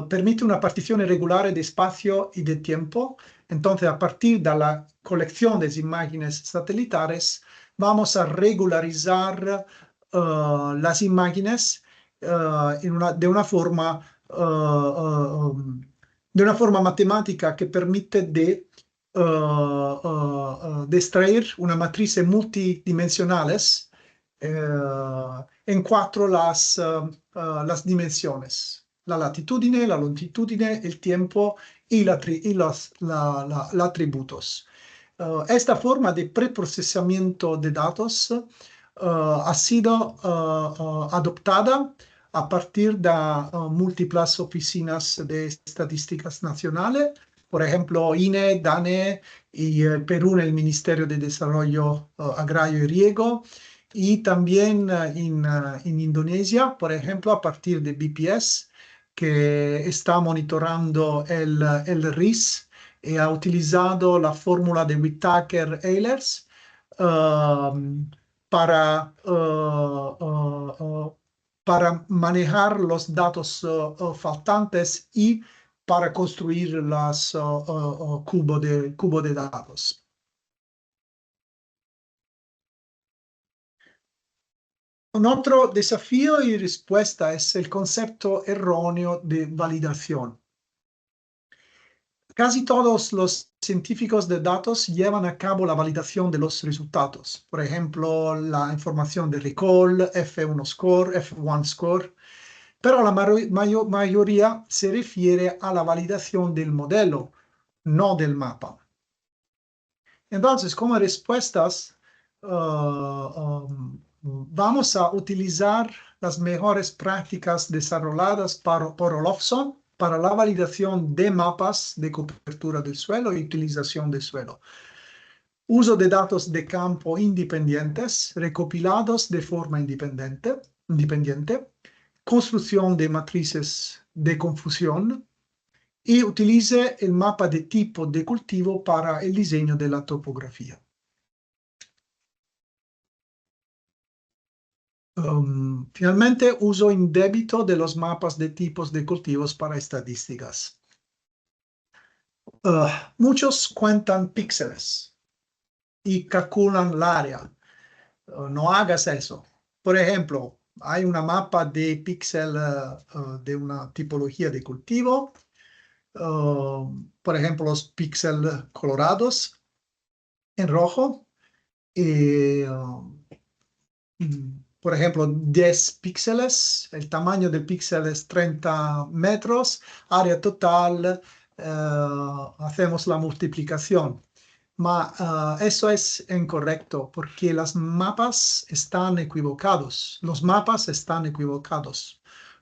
permite una partición regular de espacio y de tiempo. Entonces, a partir de la colección de imágenes satelitales, vamos a regularizar las imágenes de una forma matemática que permite de extraer una matriz multidimensionales en cuatro las dimensiones: la latitudine, la longitudine, el tiempo y los atributos. Esta forma de preprocesamiento de datos ha sido adoptada a partir de múltiples oficinas de estadísticas nacionales, por ejemplo, INE, DANE y Perú en el Ministerio de Desarrollo Agrario y Riego, y también en Indonesia, por ejemplo, a partir de BPS, que está monitorando el RIS y ha utilizado la fórmula de Whittaker-Ehlers para, para manejar los datos faltantes y para construir los cubo de datos. Un otro desafío y respuesta es el concepto erróneo de validación. Casi todos los científicos de datos llevan a cabo la validación de los resultados. Por ejemplo, la información de recall, F1 score, F1 score. Pero la mayoría se refiere a la validación del modelo, no del mapa. Entonces, como respuestas, vamos a utilizar las mejores prácticas desarrolladas por Olofsson para la validación de mapas de cobertura del suelo y utilización del suelo. Uso de datos de campo independientes, recopilados de forma independiente, construcción de matrices de confusión, y utilice el mapa de tipo de cultivo para el diseño de la topografía. Finalmente, uso indébito de los mapas de tipos de cultivos para estadísticas. Muchos cuentan píxeles y calculan el área. No hagas eso. Por ejemplo, hay una mapa de píxel de una tipología de cultivo. Por ejemplo, los píxeles colorados en rojo. Por ejemplo, 10 píxeles, el tamaño del píxel es 30 metros, área total, hacemos la multiplicación. Eso es incorrecto porque los mapas están equivocados.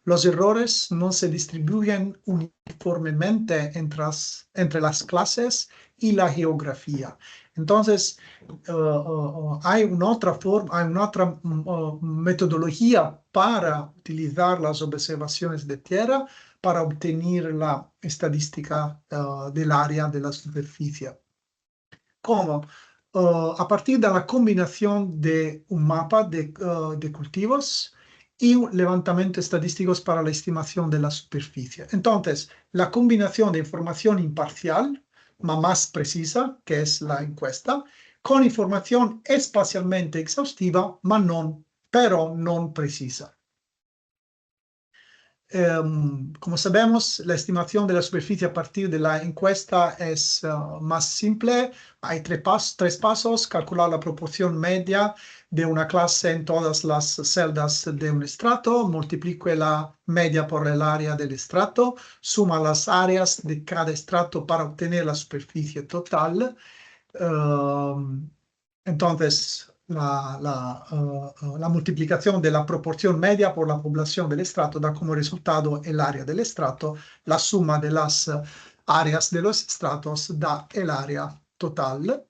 Los errores no se distribuyen uniformemente entre las clases y la geografía. Entonces, hay una otra metodología para utilizar las observaciones de tierra para obtener la estadística del área de la superficie. ¿Cómo? A partir de la combinación de un mapa de cultivos y un levantamiento estadísticos para la estimación de la superficie. Entonces, la combinación de información imparcial, más precisa, que es la encuesta, con información espacialmente exhaustiva, pero no precisa. Como sabemos, la estimación de la superficie a partir de la encuesta es más simple. Hay tres pasos: calcular la proporción media de una clase en todas las celdas de un estrato, multiplique la media por el área del estrato, suma las áreas de cada estrato para obtener la superficie total. Entonces, la multiplicación de la proporción media por la población del estrato da como resultado el área del estrato. La suma de las áreas de los estratos da el área total.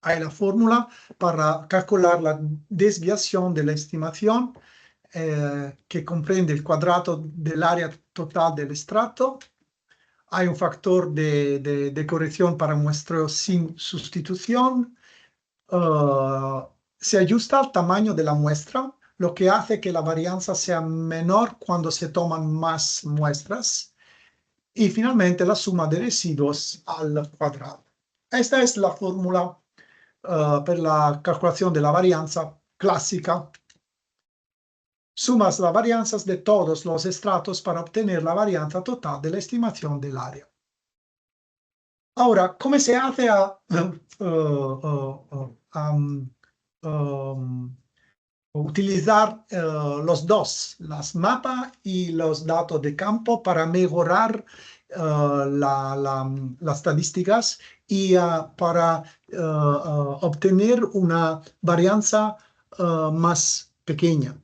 Hay la fórmula para calcular la desviación de la estimación, que comprende el cuadrado del área total del estrato. Hay un factor de corrección para muestreo sin sustitución. Se ajusta al tamaño de la muestra, lo que hace que la varianza sea menor cuando se toman más muestras. Y finalmente la suma de residuos al cuadrado. Esta es la fórmula per la calcolación de la varianza clásica. Sumas las varianzas de todos los estratos para obtener la varianza total de la estimación del área. Ahora, ¿cómo se hace utilizar los dos, las mapas y los datos de campo, para mejorar las estadísticas y para obtener una varianza más pequeña?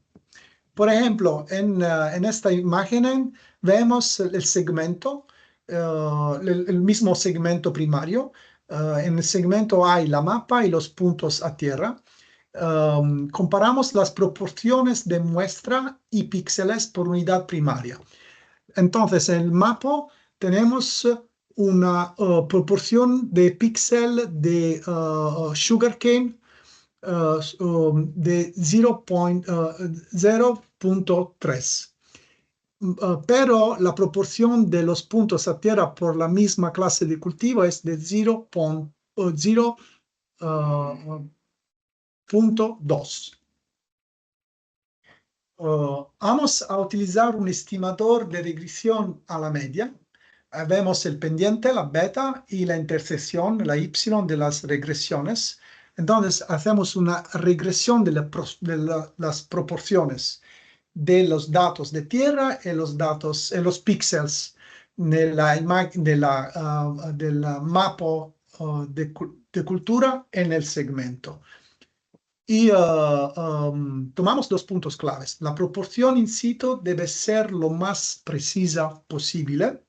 Por ejemplo, en esta imagen vemos el segmento, el mismo segmento primario. En el segmento hay la mapa y los puntos a tierra. Comparamos las proporciones de muestra y píxeles por unidad primaria. Entonces, en el mapa tenemos una proporción de píxel de sugarcane de 0.3. Pero la proporción de los puntos a tierra por la misma clase de cultivo es de 0.2. Vamos a utilizar un estimador de regresión a la media. Vemos el pendiente, la beta, y la intersección, la y de las regresiones. Entonces hacemos una regresión de las proporciones de los datos de tierra y los datos, los píxeles del mapa de cultura en el segmento. Y tomamos dos puntos claves. La proporción in situ debe ser lo más precisa posible.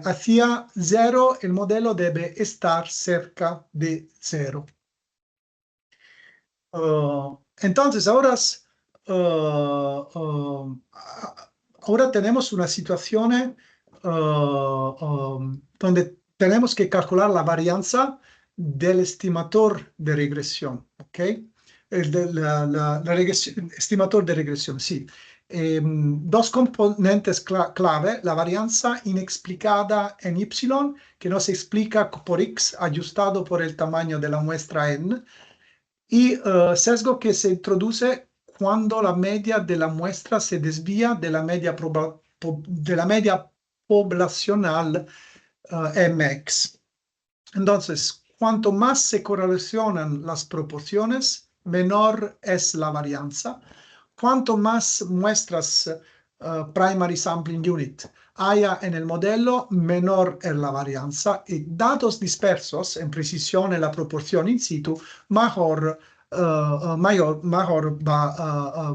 Hacia 0, el modelo debe estar cerca de 0. Entonces, ahora tenemos una situación donde tenemos que calcular la varianza del estimador de regresión, ¿ok? Estimador de regresión, sí. Dos componentes clave: la varianza inexplicada en Y, que no se explica por X, ajustado por el tamaño de la muestra N, y sesgo que se introduce cuando la media de la muestra se desvía de la media poblacional MX. Entonces, cuanto más se correlacionan las proporciones, menor es la varianza. Cuanto más muestras primary sampling unit haya en el modelo, menor es la varianza, y datos dispersos en precisión en la proporción in situ, mayor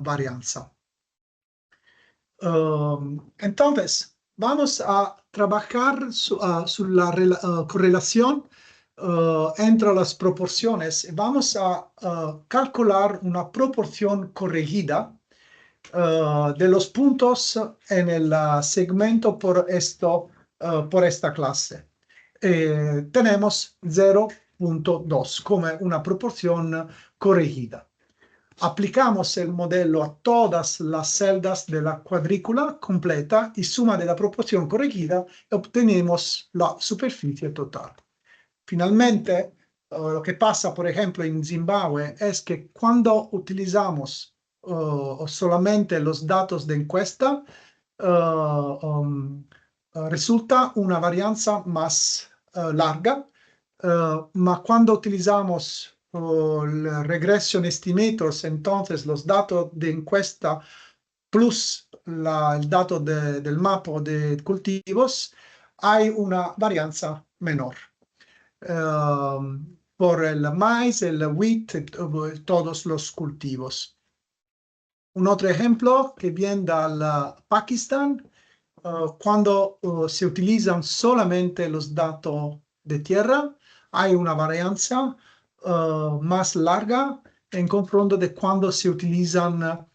varianza. Entonces, vamos a trabajar sobre la correlación entre las proporciones. Vamos a calcular una proporción corregida de los puntos en el segmento por esta clase. Tenemos 0.2 como una proporción corregida. Aplicamos el modelo a todas las celdas de la cuadrícula completa y suma de la proporción corregida y obtenemos la superficie total. Finalmente, lo que pasa, por ejemplo, en Zimbabue es que cuando utilizamos solamente los datos de encuesta, resulta una varianza más larga, ma cuando utilizamos el regression estimators, entonces los datos de encuesta plus el dato del mapa de cultivos, hay una varianza menor. Por el maíz, el wheat, todos los cultivos. Un otro ejemplo que viene del Pakistán, cuando se utilizan solamente los datos de tierra, hay una varianza más larga en confronto de cuando se utilizan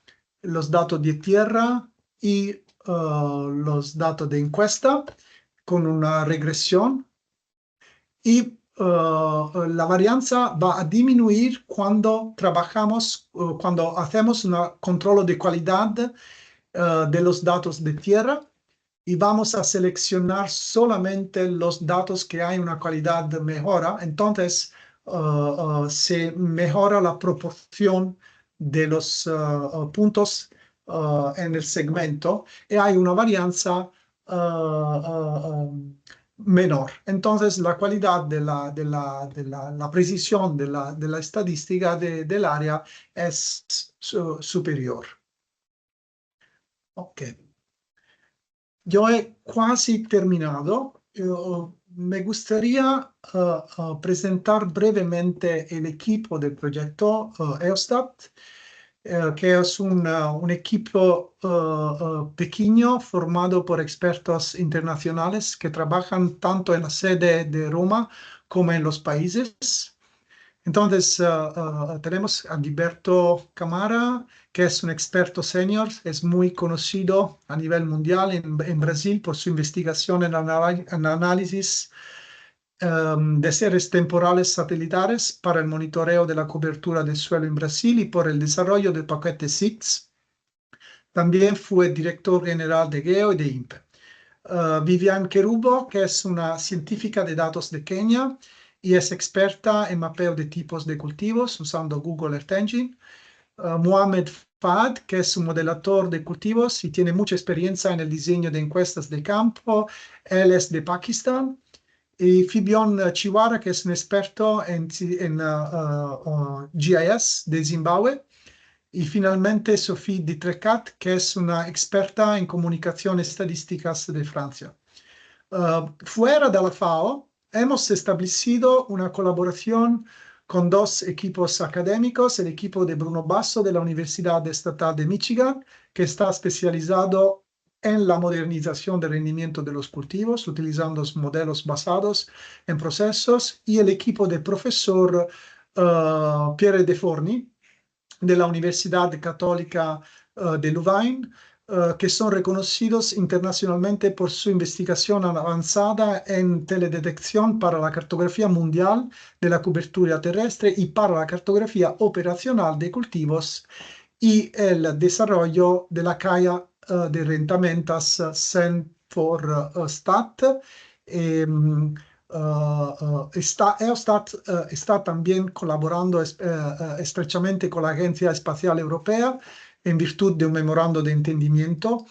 los datos de tierra y los datos de encuesta con una regresión. Y la varianza va a disminuir cuando trabajamos, cuando hacemos un control de calidad de los datos de tierra y vamos a seleccionar solamente los datos que hay una calidad mejora. Entonces, se mejora la proporción de los puntos en el segmento y hay una varianza menor. Entonces, la calidad de la precisión de la estadística del área es superior. Ok. Yo he casi terminado. Me gustaría presentar brevemente el equipo del proyecto EOSTAT, que es un equipo pequeño formado por expertos internacionales que trabajan tanto en la sede de Roma como en los países. Entonces, tenemos a Gilberto Camara, que es un experto senior, es muy conocido a nivel mundial en Brasil por su investigación en análisis de series temporales satelitares para el monitoreo de la cobertura del suelo en Brasil y por el desarrollo del paquete SIX. También fue director general de GEO y de INPE. Vivian Kerubo, que es una científica de datos de Kenia y es experta en mapeo de tipos de cultivos usando Google Earth Engine. Mohamed Fahd, que es un modelador de cultivos y tiene mucha experiencia en el diseño de encuestas de campo. Él es de Pakistán. Y Fibion Chiwara, que es un experto en GIS de Zimbabue. Y finalmente Sophie Ditrecat, que es una experta en comunicaciones estadísticas de Francia. Fuera de la FAO, hemos establecido una colaboración con dos equipos académicos, el equipo de Bruno Basso de la Universidad Estatal de Michigan, que está especializado en la modernización del rendimiento de los cultivos, utilizando modelos basados en procesos, y el equipo del profesor Pierre De Forni, de la Universidad Católica de Louvain, que son reconocidos internacionalmente por su investigación avanzada en teledetección para la cartografía mundial de la cobertura terrestre y para la cartografía operacional de cultivos y el desarrollo de la calle de herramientas Sen4Stat. EOSTAT está también colaborando estrechamente con la Agencia Espacial Europea en virtud de un memorando de entendimiento.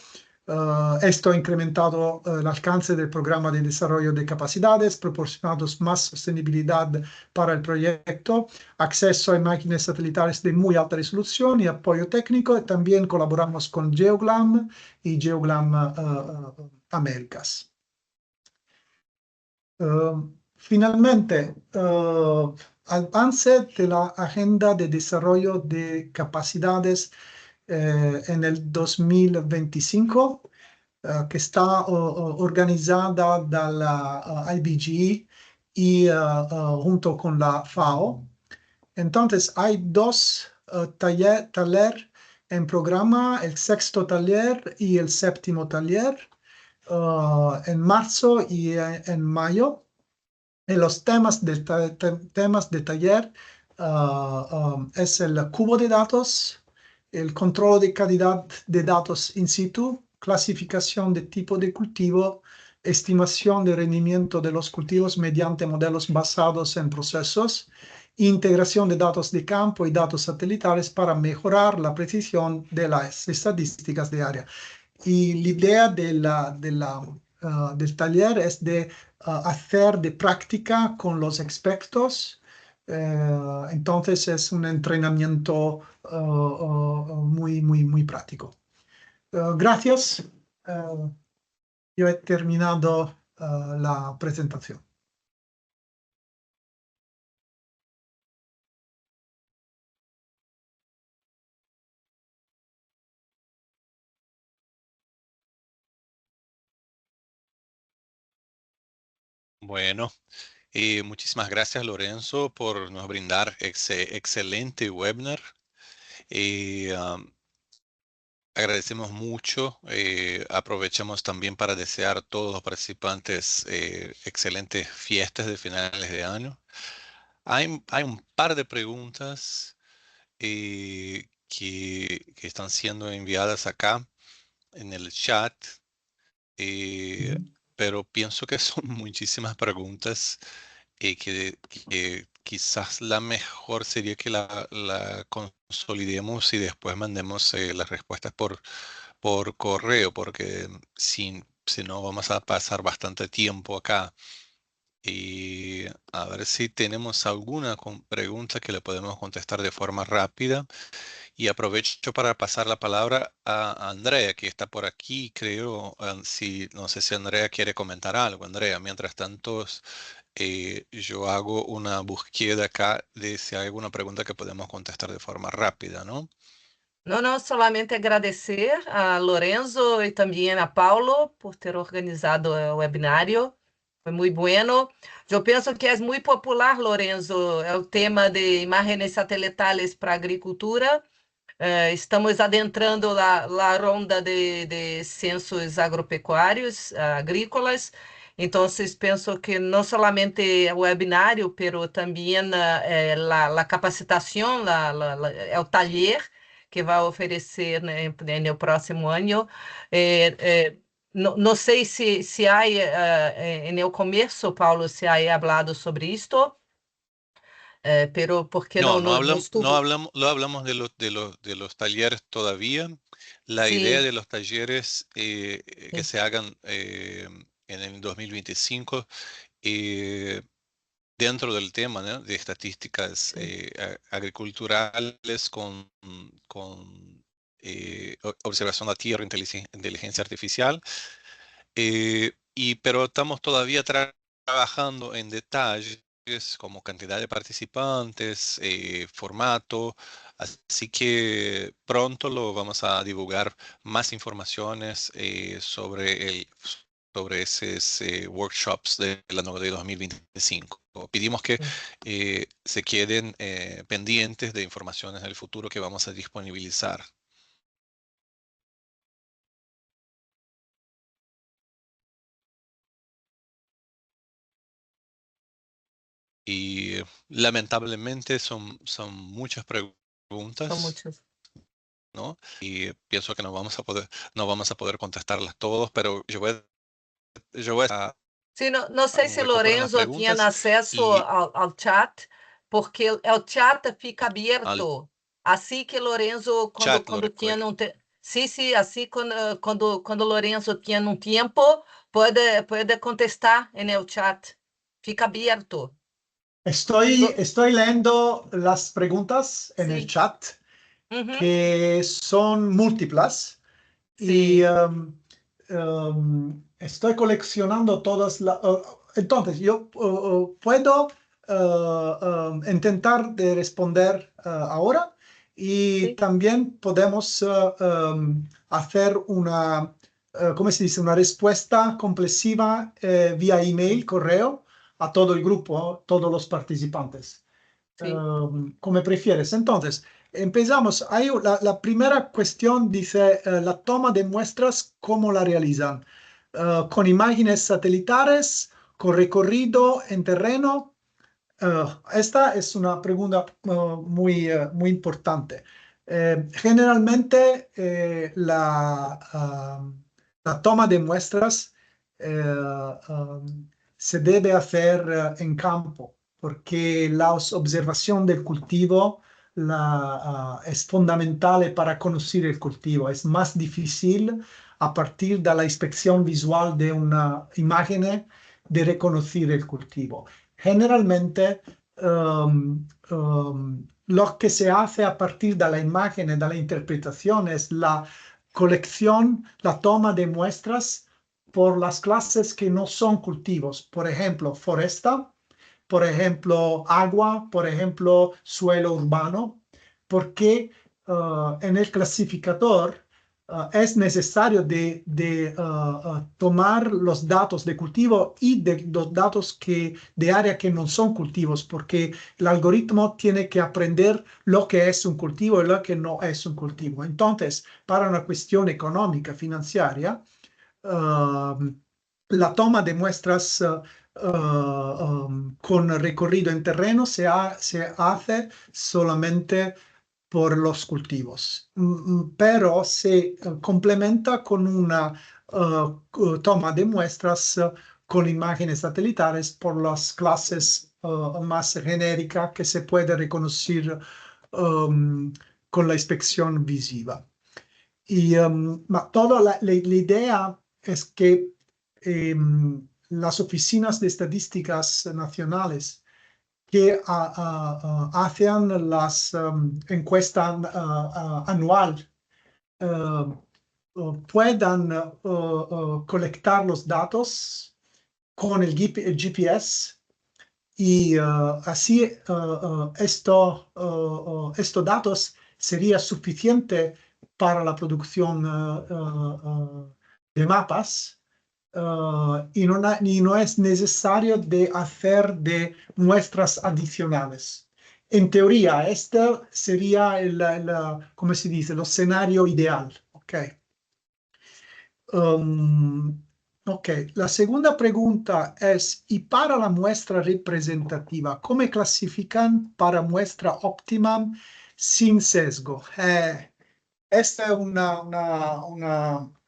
Esto ha incrementado el alcance del programa de desarrollo de capacidades, proporcionando más sostenibilidad para el proyecto, acceso a imágenes satelitales de muy alta resolución y apoyo técnico. También colaboramos con GeoGLAM y GeoGLAM Américas. Finalmente, avance de la agenda de desarrollo de capacidades en el 2025, que está organizada de la IBGE y junto con la FAO. Entonces, hay dos talleres en programa, el sexto taller y el séptimo taller, en marzo y en mayo. En los temas del taller es el cubo de datos, el control de calidad de datos in situ, clasificación de tipo de cultivo, estimación de rendimiento de los cultivos mediante modelos basados en procesos, integración de datos de campo y datos satelitales para mejorar la precisión de las estadísticas de área. Y la idea del taller es de hacer de práctica con los expertos. Entonces es un entrenamiento muy práctico. Gracias. Yo he terminado la presentación. Bueno, muchísimas gracias Lorenzo por nos brindar excelente webinar. Agradecemos mucho. Aprovechamos también para desear a todos los participantes excelentes fiestas de finales de año. Hay un par de preguntas que están siendo enviadas acá en el chat, eh, pero pienso que son muchísimas preguntas que quizás la mejor sería que la consolidemos y después mandemos las respuestas por correo, porque si no vamos a pasar bastante tiempo acá. Y a ver si tenemos alguna pregunta que le podemos contestar de forma rápida. Y aprovecho para pasar la palabra a Andrea, que está por aquí, creo. No sé si Andrea quiere comentar algo. Andrea, mientras tanto, yo hago una búsqueda acá de si hay alguna pregunta que podemos contestar de forma rápida, ¿no? Não, não, solamente agradecer a Lorenzo e também a Paulo por ter organizado o webinário. Foi muito bueno. Eu penso que é muito popular, Lorenzo, é o tema de imagens satelitales para a agricultura. Estamos adentrando a ronda de censos agropecuários, agrícolas. Então, penso que não somente o webinário, pero também a capacitação, é o taller que vai oferecer no próximo ano. Não sei se há, no começo, Paulo, se há falado sobre isto, pero porque No, não estuvo. no hablamos de los talleres todavía. La idea Sim, de los talleres que sim, se hagan en el 2025 eh, dentro del tema, ¿no? De estadísticas sim. agriculturales con observación de la tierra, inteligencia artificial. Pero estamos todavía trabajando en detalles como cantidad de participantes, formato, así que pronto lo vamos a divulgar más informaciones sobre esos workshops de 2025. Pedimos que Sim. se queden pendientes de informaciones en el futuro que vamos a disponibilizar. Y lamentablemente son muchas São preguntas, muitos. ¿no? Y pienso que no vamos a poder contestarlas todas, pero yo voy a Sim, não sei se recoger las Lorenzo tinha preguntas acesso y ao chat, porque o chat fica al aberto. Assim que Lorenzo, chat lo quando tinha recuerdo. um sim, sim, assim quando Lorenzo tinha um tempo, pode contestar no chat. Fica aberto. Estoy leyendo las preguntas en el Sim. chat, Uhum. que son múltiples, y Sim. estoy coleccionando todas las... entonces, yo puedo intentar de responder ahora, y Sim. también podemos hacer una, ¿cómo se dice? Una respuesta comprensiva vía email, correo, a todo el grupo, todos los participantes. Sim. Como prefieres. Entonces, empezamos. Ahí la primera cuestión dice, la toma de muestras, ¿cómo la realizan? Con imágenes satelitales, con recorrido en terreno. Esta es una pregunta muy importante. Generalmente, la toma de muestras se debe hacer en campo, porque la observación del cultivo es fundamental para conocer el cultivo. Es más difícil a partir de la inspección visual de una imagen de reconocer el cultivo. Generalmente, lo que se hace a partir de la imagen y de la interpretación es la colección, la toma de muestras por las clases que no son cultivos. Por ejemplo, foresta, por ejemplo, agua, por ejemplo, suelo urbano, porque en el clasificador es necesario tomar los datos de cultivo y de los datos de área que no son cultivos, porque el algoritmo tiene que aprender lo que es un cultivo y lo que no es un cultivo. Entonces, para una cuestión económica, financiera, la toma de muestras con recorrido en terreno se hace solamente por los cultivos, pero se complementa con una toma de muestras con imágenes satelitales por las clases más genéricas que se puede reconocer con la inspección visiva. Y toda la idea es que las oficinas de estadísticas nacionales que hacen las encuestas anual puedan colectar los datos con el GPS y así estos datos sería suficiente para la producción de mapas y no es necesario de hacer de muestras adicionales. En teoría, este sería ¿cómo se dice? El escenario ideal. Ok, la segunda pregunta es, ¿y para la muestra representativa, cómo clasifican para muestra óptima sin sesgo? Esta es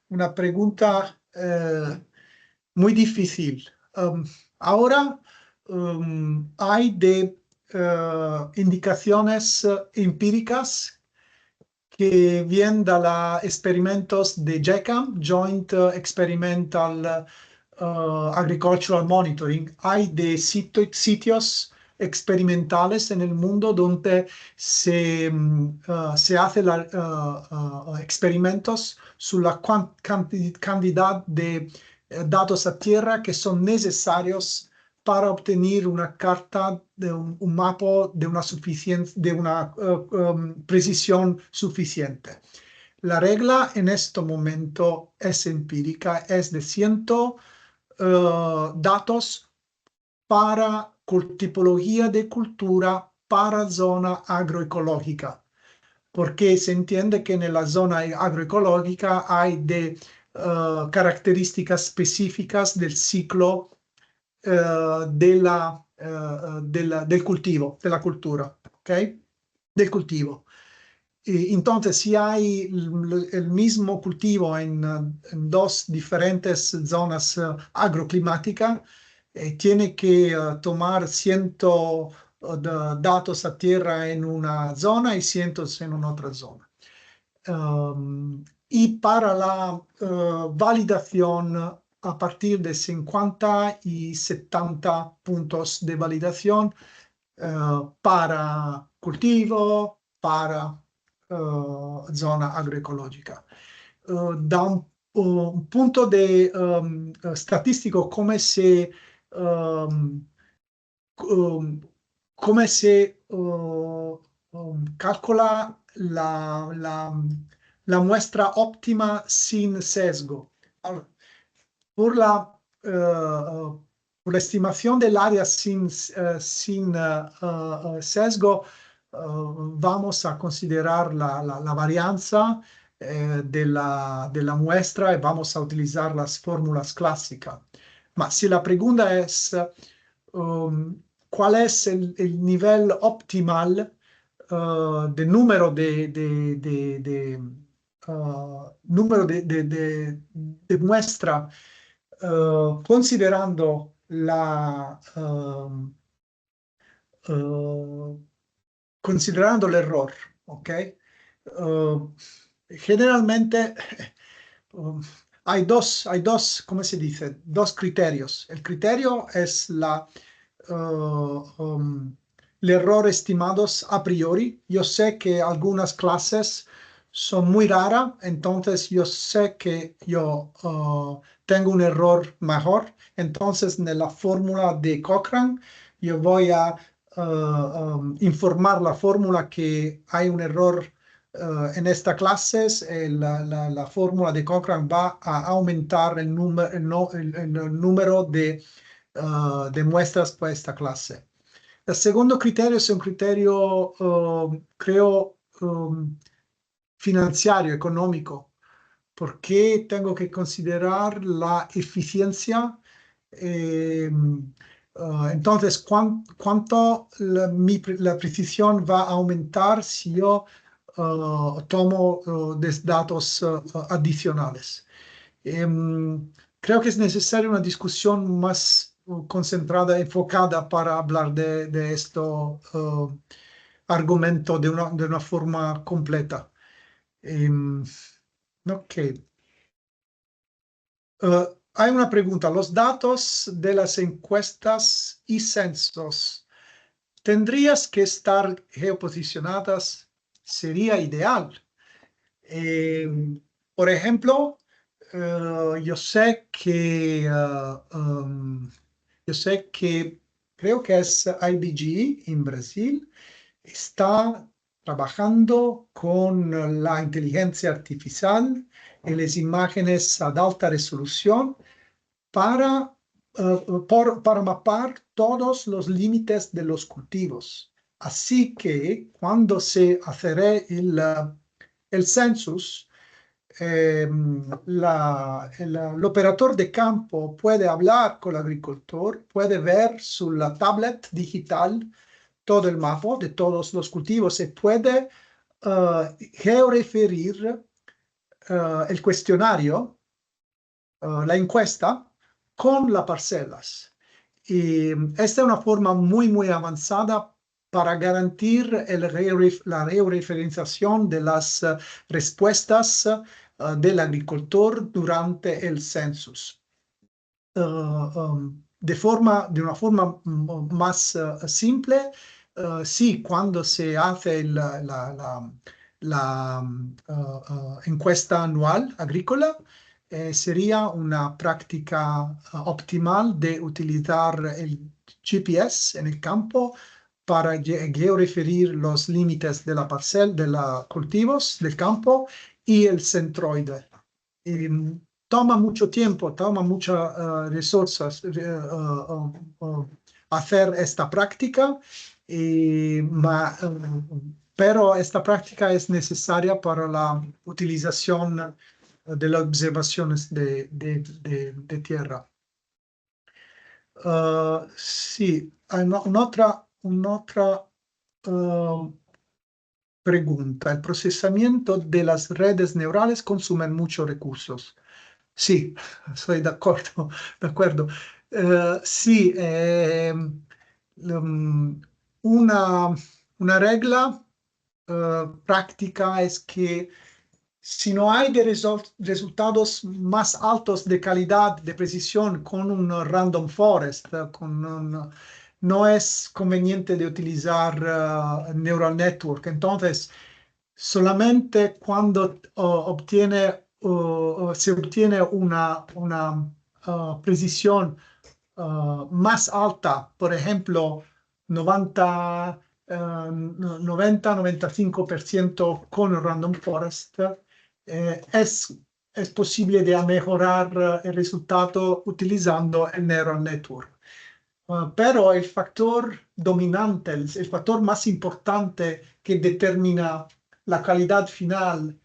una pregunta muy difícil. Ahora hay indicaciones empíricas que vienen de los experimentos de JECAM, Joint Experimental Agricultural Monitoring. Hay sitios experimentales en el mundo donde se hacen experimentos sobre la cantidad de datos a tierra que son necesarios para obtener una carta de un mapa de una precisión suficiente. La regla en este momento es empírica, es de 100 datos para tipología de cultura para zona agroecológica, porque se entiende que en la zona agroecológica hay características específicas del ciclo del cultivo, de la cultura, ¿ok? Del cultivo. Y entonces, si hay el mismo cultivo en dos diferentes zonas agroclimáticas, tiene que tomar 100 datos a tierra en una zona y 100 en una otra zona. Y para la validación a partir de 50 y 70 puntos de validación para cultivo, para zona agroecológica. Da un punto de statistico come se calcola la muestra óptima sin sesgo. Allora, por la estimación del área sin sesgo, vamos a considerar la varianza de la muestra y vamos a utilizar las fórmulas clásicas. Ma si la pregunta es ¿cuál es el nivel optimal de número de muestra considerando considerando el error, ¿ok? Generalmente hay dos, ¿cómo se dice? Dos criterios. El criterio es el error estimados a priori. Yo sé que algunas clases son muy raras, entonces yo sé que yo tengo un error mejor. Entonces, en la fórmula de Cochrane, yo voy a informar la fórmula que hay un error en esta clase. La fórmula de Cochrane va a aumentar el número de muestras para esta clase. El segundo criterio es un criterio, creo, financiero, económico, porque tengo que considerar la eficiencia. Entonces, ¿cuánto la precisión va a aumentar si yo tomo datos adicionales? Creo que es necesaria una discusión más concentrada, enfocada para hablar de esto argumento de una forma completa. Ok. Hay una pregunta. Los datos de las encuestas y censos, ¿tendrías que estar geoposicionadas? Sería ideal. Por ejemplo, yo sé que creo que es IBGE en Brasil está trabajando con la inteligencia artificial y las imágenes a alta resolución para, para mapar todos los límites de los cultivos. Así que cuando se hace el census, el operador de campo puede hablar con el agricultor, puede ver su tablet digital todo el mapa de todos los cultivos y puede georeferir el cuestionario, la encuesta, con las parcelas. Y esta es una forma muy, muy avanzada para garantir la georreferenciación de las respuestas del agricultor durante el census. De una forma más simple, sí, cuando se hace la encuesta anual agrícola, sería una práctica optimal de utilizar el GPS en el campo para georeferir los límites de la parcela, de los cultivos del campo y el centroide. Toma mucho tiempo, toma muchas resources hacer esta práctica, pero esta práctica es necesaria para la utilización de las observaciones de tierra. Sí, hay una otra pregunta. El procesamiento de las redes neurales consume muchos recursos. Sí, estoy de acuerdo, de acuerdo. Sí, una regla práctica es que si no hay resultados más altos de calidad, de precisión con un random forest, no es conveniente de utilizar neural network. Entonces, solamente cuando se obtiene una precisión más alta, por ejemplo, 90-95% con Random Forest, es posible de mejorar el resultado utilizando el Neural Network. Pero el factor dominante, el factor más importante que determina la calidad final,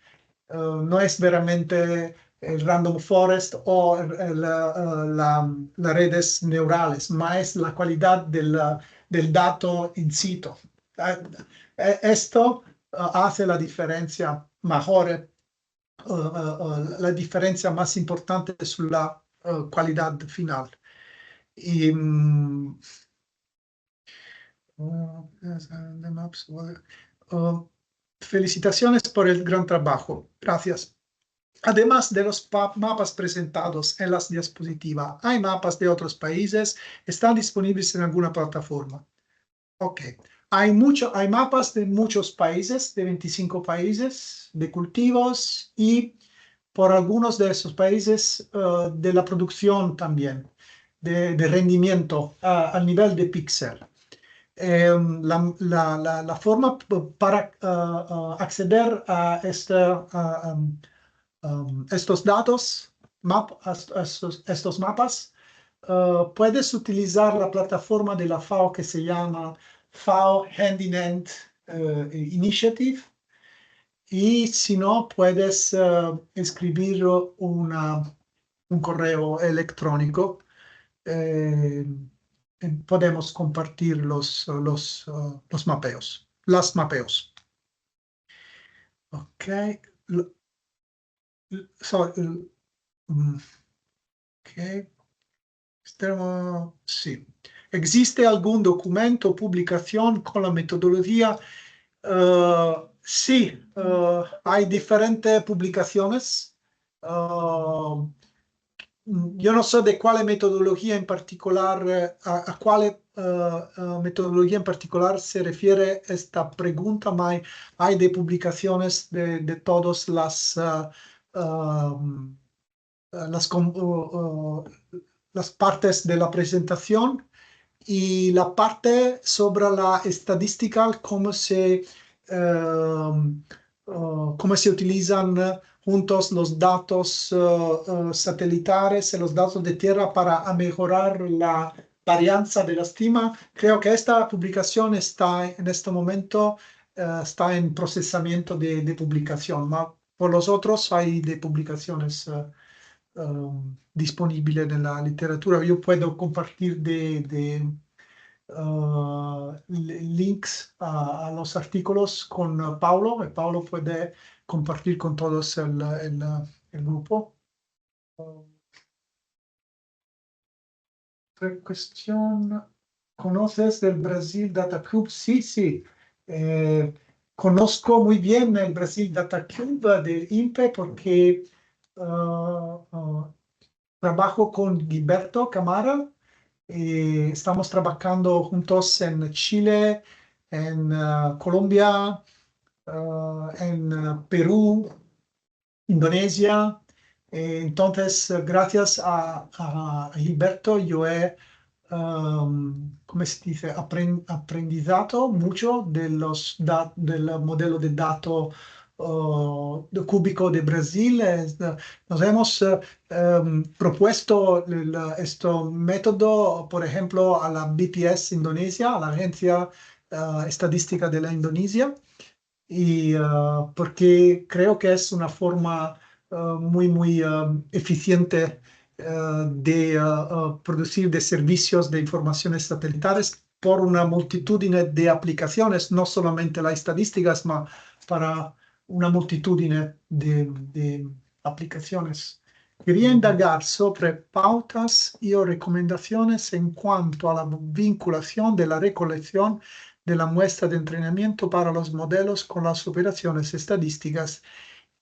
no es veramente el random forest o las redes neurales, más es la calidad del dato in situ. Esto hace la diferencia mejor, la diferencia más importante sulla calidad final. Y, felicitaciones por el gran trabajo. Gracias. Además de los mapas presentados en las diapositivas, hay mapas de otros países, están disponibles en alguna plataforma. Ok, hay mapas de muchos países, de 25 países, de cultivos y por algunos de esos países de la producción también, de rendimiento al nivel de píxel. La forma para acceder a estos datos, estos mapas, puedes utilizar la plataforma de la FAO que se llama FAO HandyNet Initiative, y si no, puedes escribir un correo electrónico. Podemos compartir los mapeos, las mapeos. Ok. Ok. Sí. ¿Existe algún documento o publicación con la metodología? Sí, hay diferentes publicaciones. Yo no sé de cuál metodología en particular, a cuál metodología en particular se refiere esta pregunta, pero hay de publicaciones de todas las partes de la presentación, y la parte sobre la estadística, cómo se utilizan juntos los datos satelitales y los datos de tierra para mejorar la varianza de la estima. Creo que esta publicación está en este momento está en procesamiento de publicación, pero por los otros hay de publicaciones disponibles en la literatura. Yo puedo compartir links a los artículos con Paulo, y Paulo puede compartir con todos el grupo. Otra cuestión. ¿Conoces del Brasil Data Cube? Sí, sí. Conozco muy bien el Brasil Data Cube del INPE porque trabajo con Gilberto Camara. Estamos trabajando juntos en Chile, en Colombia, en Perú, Indonesia. Entonces, gracias a Gilberto, yo he, ¿cómo se dice?, aprendido mucho del modelo de datos cúbico de Brasil. Nos hemos propuesto este método, por ejemplo, a la BTS Indonesia, a la Agencia Estadística de la Indonesia, y porque creo que es una forma muy eficiente de producir de servicios de informaciones satelitales por una multitud de aplicaciones, no solamente las estadísticas, sino para una multitud de aplicaciones. Quería indagar sobre pautas y recomendaciones en cuanto a la vinculación de la recolección de la muestra de entrenamiento para los modelos con las operaciones estadísticas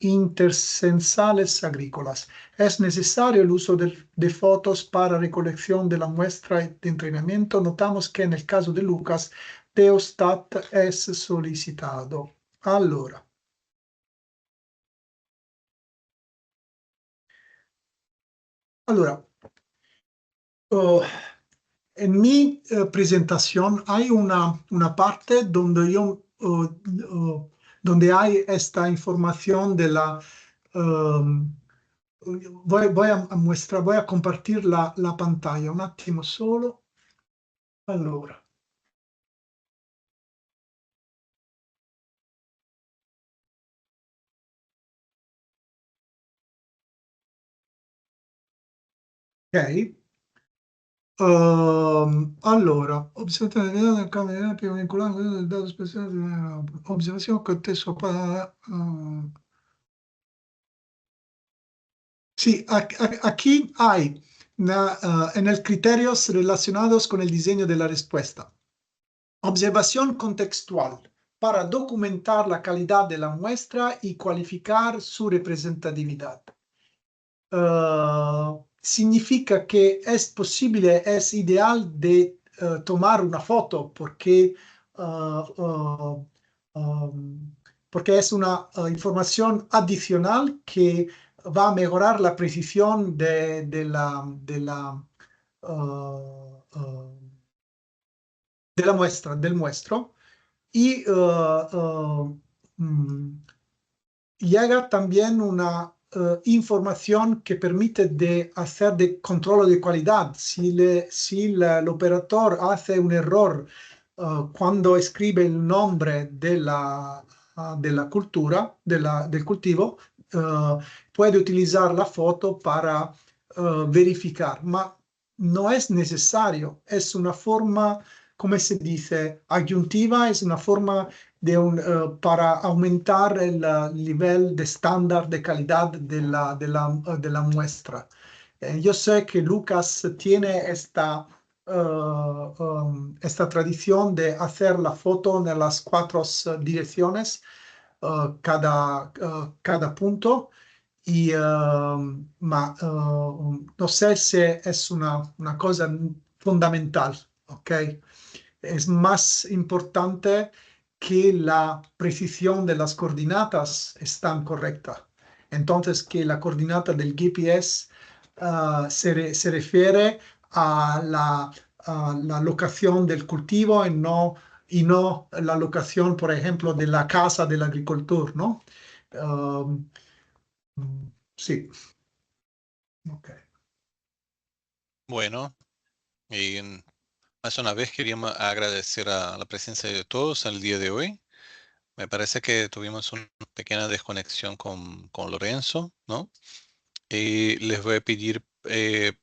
intercensales agrícolas. ¿Es necesario el uso de fotos para recolección de la muestra de entrenamiento? Notamos que en el caso de Lucas, Teostat es solicitado. Allora, en mi presentación hay una parte donde donde hay esta información de la... voy a compartir la pantalla un attimo solo. Allora. Ok. Allora, osservazione del campo più vincolante del dato speciale, observación que te sopa. Sí, aquí hay en el criterios relacionados con el diseño de la respuesta. Observación contextual. para documentar la calidad de la muestra y cualificar su representatividad. Significa que es posible, es ideal de tomar una foto porque porque es una información adicional que va a mejorar la precisión de la muestra, del muestro. Y llega también una información que permite de hacer de control de calidad. Si el operador hace un error cuando escribe el nombre de la cultura, del cultivo, puede utilizar la foto para verificar, ma no es necesario, es una forma, como se dice, ayuntiva, es una forma para aumentar el nivel de estándar de calidad de la muestra. Yo sé que Lucas tiene esta tradición de hacer la foto en las 4 direcciones, cada punto, ma no sé si es una cosa fundamental, ¿ok? Es más importante que la precisión de las coordenadas están correcta. Entonces, que la coordenada del GPS se refiere a la locación del cultivo y no la locación, por ejemplo, de la casa del agricultor, ¿no? Sí. Ok. Bueno, y más una vez queríamos agradecer a la presencia de todos el día de hoy. Me parece que tuvimos una pequeña desconexión con Lorenzo, ¿no? Y les voy a pedir les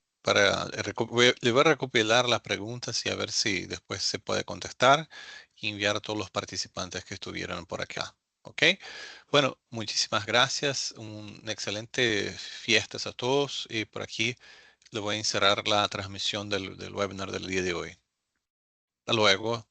voy a recopilar las preguntas y a ver si después se puede contestar y enviar a todos los participantes que estuvieron por acá. ¿Ok? Bueno, muchísimas gracias. Un excelente fiestas a todos y por aquí le voy a encerrar la transmisión del webinar del día de hoy. Hasta luego.